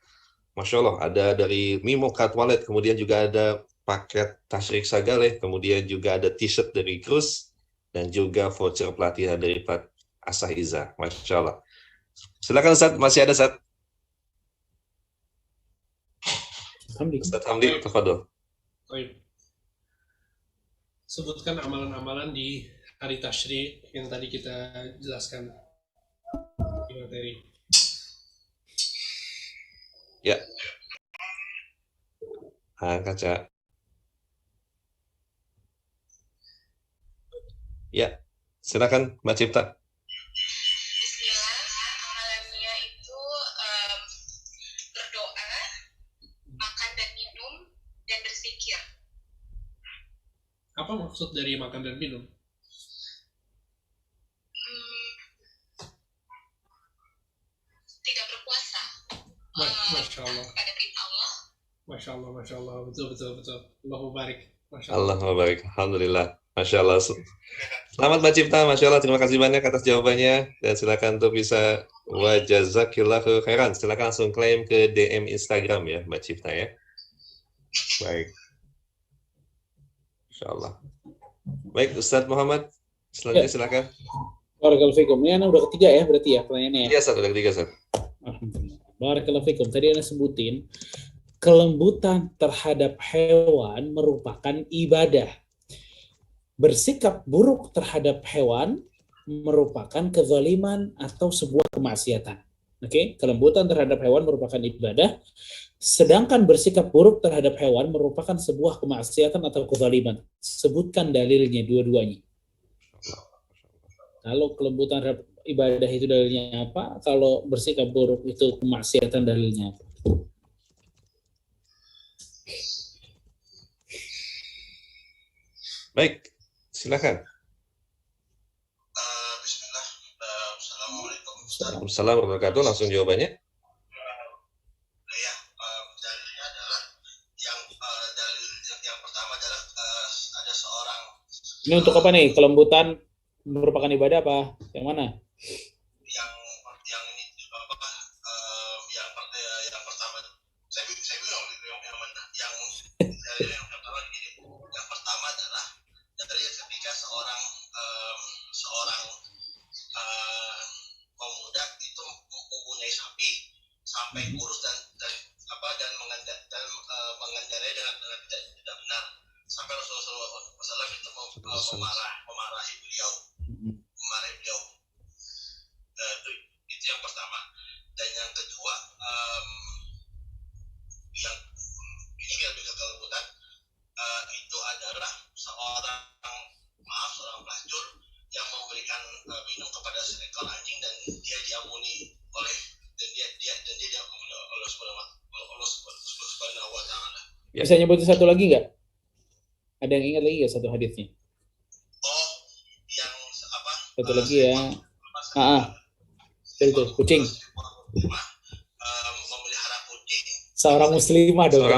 Masya Allah, ada dari Mimo Card Wallet, kemudian juga ada paket Tasyrik Sagale, kemudian juga ada t-shirt dari Cruz, dan juga voucher pelatihan dari Plat Asahiza. Masya Allah. Silakan Ustaz, masih ada Ustaz. Ustaz Hamdi, tafadhol. Baik. Sebutkan amalan-amalan di hari Tasyrik yang tadi kita jelaskan di materi. Ya. Angkat, Cak. Ya, silakan Mbak Cipta. Bismillah, amalannya itu berdoa, makan dan minum, dan berzikir. Apa maksud dari makan dan minum? Tidak berpuasa. Masya Allah. Pada perintah Allah. Masya Allah, Masya Allah. Betul. Allahu barik. Masya Allah baik. Alhamdulillah. Masya Allah. Selamat Mbak Cipta. Masya Allah. Terima kasih banyak atas jawabannya. Dan silakan untuk bisa wajazakillahu khairan. Silakan langsung klaim ke DM Instagram ya Mbak Cipta ya. Baik. Insya Allah. Baik, Ustadz Muhammad. Selanjutnya silakan. Barakallahu fikum. Ini Ana udah ketiga ya berarti ya pertanyaannya ya. Iya, Ustadz. Udah ketiga, Ustadz. Alhamdulillah. Barakallahu fikum. Tadi Ana sebutin kelembutan terhadap hewan merupakan ibadah. Bersikap buruk terhadap hewan merupakan kezaliman atau sebuah kemaksiatan. Oke, kelembutan terhadap hewan merupakan ibadah, sedangkan bersikap buruk terhadap hewan merupakan sebuah kemaksiatan atau kezaliman. Sebutkan dalilnya dua-duanya. Kalau kelembutan terhadap ibadah itu dalilnya apa? Kalau bersikap buruk itu kemaksiatan dalilnya apa? Baik, silakan. Bismillah. Assalamualaikum. Waalaikumsalam warahmatullahi wabarakatuh. Langsung jawabannya. Ya, dalilnya adalah dalil yang pertama adalah ada seorang. Ini untuk apa nih? Kelembutan merupakan ibadah apa? Yang mana? Yang pertama saya bilang yang pertama adalah dari ketika seorang pemuda itu mempunyai sapi sampai kurus dan sampai Rasulullah SAW itu memarahi beliau. Itu yang pertama. Dan yang kedua, yang ini lebih ke kelebutan, itu adalah seorang pelacur yang memberikan minum kepada seekor anjing dan dia diampuni oleh Allah Subhanahu wa taala. Bisa nyebutin satu lagi nggak? Ada yang ingat lagi nggak satu hadisnya? Oh, yang apa? Satu lagi ya. Itu kucing. Memelihara kucing. Seorang muslimah dong.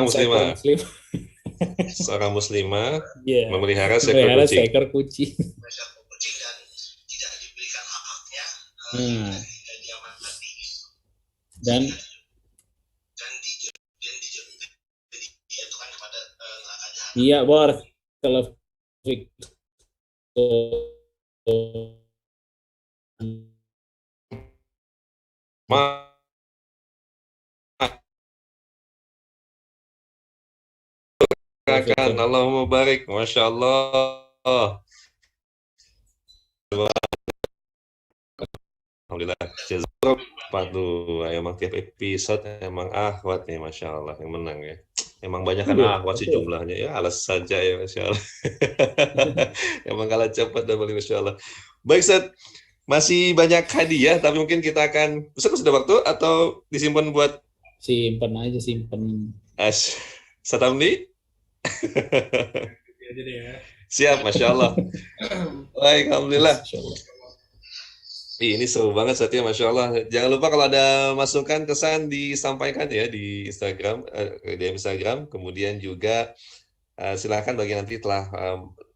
Seorang muslimah Yeah. memelihara seekor kucing. Dan tidak diberikan hak-haknya hingga dia mati. Dan dijatuhkan kepada neraka jahanam. iya, kalau Akan Allahumma barik, masya Allah. Alhamdulillah. Emang tiap episode emang ahwat nih, masya Allah yang menang ya. Emang banyak kan ahwat sih jumlahnya ya, alas saja ya, masya Allah. Emang kalah cepat dan balik, masya Allah. Baik, Ustaz, masih banyak hadiah, tapi mungkin kita akan Ustaz sudah waktu atau disimpan buat simpan. Ustaz Hamdi? Jadi ya. Siap, masya Allah. Baik, alhamdulillah. Ini seru banget Satya, masya Allah. Jangan lupa kalau ada masukan kesan disampaikan ya di Instagram. Kemudian juga silakan bagi nanti telah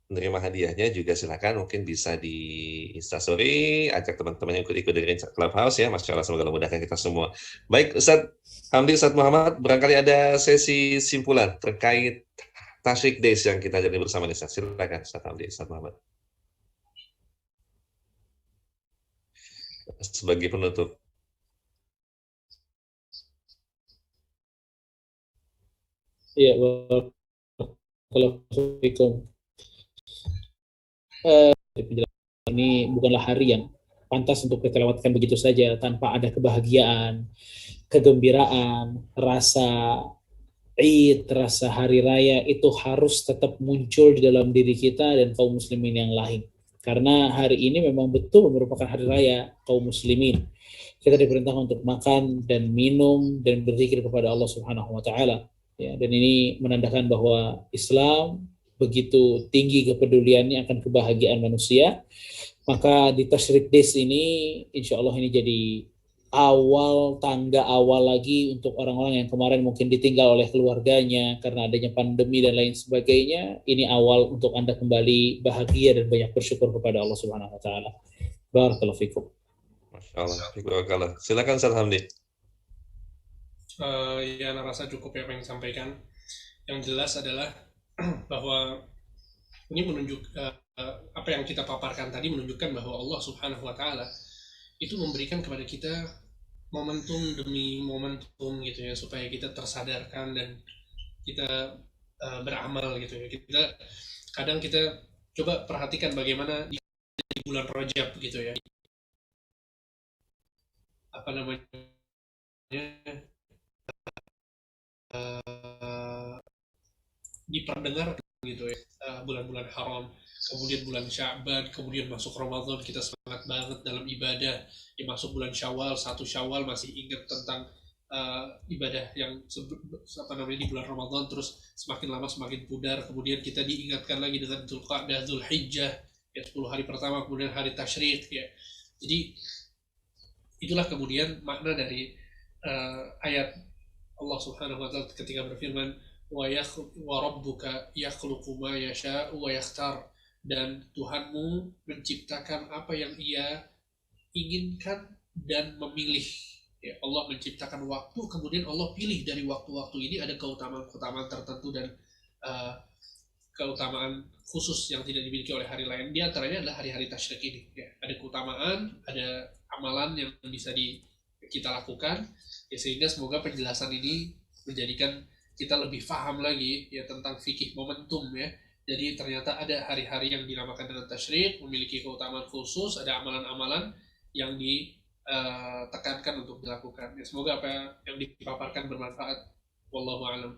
menerima hadiahnya juga silakan mungkin bisa di Instastory, ajak teman-teman yang ikut dengerin Clubhouse ya, masya Allah, semoga memudahkan kita semua. Baik, Ustaz Hamdi, Ustaz Muhammad, barangkali ada sesi simpulan terkait Tashrik Days yang kita jalani bersama nih, Ustaz. Silakan Ustaz Hamdi, Ustaz Muhammad. Sebagai penutup. Iya, Waalaikumsalam. Penjelasan ini bukanlah hari yang pantas untuk kita lewatkan begitu saja tanpa ada kebahagiaan, kegembiraan, rasa Id, rasa hari raya itu harus tetap muncul di dalam diri kita dan kaum muslimin yang lain. Karena hari ini memang betul merupakan hari raya kaum muslimin. Kita diperintahkan untuk makan dan minum dan berzikir kepada Allah Subhanahu wa taala. Ya, dan ini menandakan bahwa Islam begitu tinggi kepeduliannya akan kebahagiaan manusia. Maka di Tashrik Days ini insya Allah ini jadi tangga awal lagi untuk orang-orang yang kemarin mungkin ditinggal oleh keluarganya karena adanya pandemi dan lain sebagainya. Ini awal untuk Anda kembali bahagia dan banyak bersyukur kepada Allah Subhanahu wa taala. Barakallahu fikum. Masyaallah. Silakan Ustaz Hamdi. Ya, rasa cukup ya apa yang disampaikan. Yang jelas adalah bahwa ini apa yang kita paparkan tadi menunjukkan bahwa Allah Subhanahu wa taala itu memberikan kepada kita momentum demi momentum gitu ya, supaya kita tersadarkan dan kita beramal gitu ya. Kadang kita coba perhatikan bagaimana di bulan Rajab gitu ya, apa namanya, diperdengar gitu ya, bulan-bulan haram, kemudian bulan Sya'ban, kemudian masuk Ramadan kita semangat banget dalam ibadah. Masuk bulan Syawal, 1 Syawal masih ingat tentang ibadah yang di bulan Ramadan, terus semakin lama semakin pudar. Kemudian kita diingatkan lagi dengan Dzulqa'dah, Dzulhijjah ya, 10 hari pertama, kemudian hari Tasyrik ya. Jadi itulah kemudian makna dari ayat Allah Subhanahu wa taala ketika berfirman wa rabbuka yakhluqu ma yasha'u wa yakhtar, dan Tuhanmu menciptakan apa yang Ia inginkan dan memilih. Ya, Allah menciptakan waktu, kemudian Allah pilih dari waktu-waktu ini ada keutamaan-keutamaan tertentu dan keutamaan khusus yang tidak dimiliki oleh hari lain. Di antaranya adalah hari-hari tasyrik ini. Ya, ada keutamaan, ada amalan yang bisa kita lakukan. Ya, sehingga semoga penjelasan ini menjadikan kita lebih paham lagi ya tentang fikih momentum ya, Jadi ternyata ada hari-hari yang dinamakan dengan tasyrik, memiliki keutamaan khusus, ada amalan-amalan yang ditekankan untuk dilakukan. Ya, semoga apa yang dipaparkan bermanfaat. Wallahu a'lam.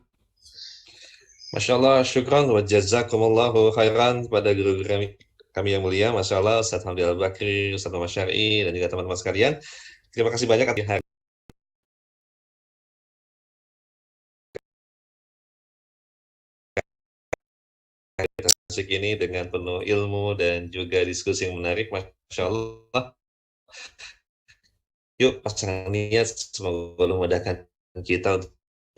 Masya Allah, syukran wa jazakumullahu khairan kepada guru-guru kami yang mulia. Masya Allah, Ustaz Hamdi Al-Bakri, Ustaz Muhammad Syar'i, dan juga teman-teman sekalian. Terima kasih banyak atas hari tasik ini dengan penuh ilmu dan juga diskusi yang menarik. Masya Allah. Yuk, pasangan niat, semoga Allah memudahkan kita untuk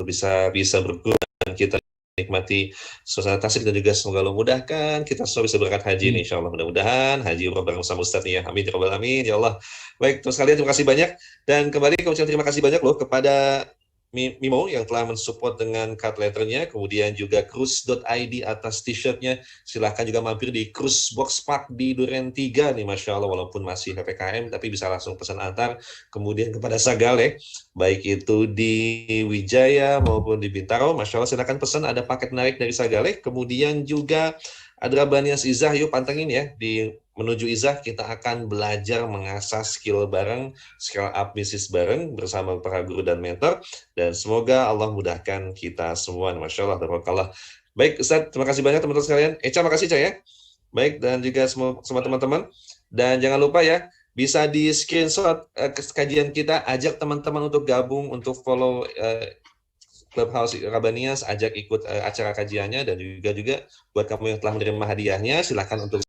bisa berguru dan kita nikmati suasana tasik, dan juga semoga Allah mudahkan kita semua bisa berangkat haji ini, insya Allah. Mudah-mudahan haji umrah bareng sama Ustaz nih ya. Amin ya rabbal alamin ya Allah. Baik, teman sekalian, terima kasih banyak, dan kembali kami ucapkan terima kasih banyak loh kepada Mimo yang telah mensupport dengan cut letternya, kemudian juga Cruise.id atas t-shirtnya. Silahkan juga mampir di Cruise Box Park di Duren 3 nih, Masya Allah, walaupun masih PPKM, tapi bisa langsung pesan antar. Kemudian kepada Sagale, baik itu di Wijaya maupun di Bintaro, Masya Allah, silahkan pesan, ada paket menarik dari Sagale. Kemudian juga Adrabanias Izah, yuk pantengin ya, di menuju Izah kita akan belajar mengasah skill bareng, skill up bisnis bareng bersama para guru dan mentor, dan semoga Allah mudahkan kita semua. Masya Allah, tabarakallah. Baik Ustaz, terima kasih banyak teman-teman sekalian. Eca, makasih Eca ya. Baik, dan juga semua teman-teman, dan jangan lupa ya, bisa di screenshot kajian kita, ajak teman-teman untuk gabung, untuk follow Clubhouse Rabanias, ajak ikut acara kajiannya, dan juga buat kamu yang telah menerima hadiahnya, silahkan untuk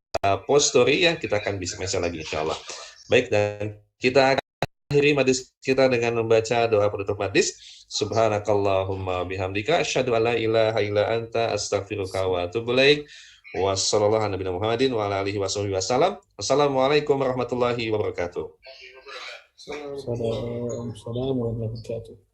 post story ya, kita akan bisa mention lagi insya Allah. Baik, dan kita akan akhiri majlis kita dengan membaca doa penutup majlis. Subhanakallahumma bihamdika asyhadu an la ilaha illa anta astaghfiruka wa atubu ilaik. Wassallallahu ala nabiyina Muhammadin wa ala alihi wasallam. Wassalamualaikum warahmatullahi wabarakatuh. Assalamualaikum warahmatullahi wabarakatuh.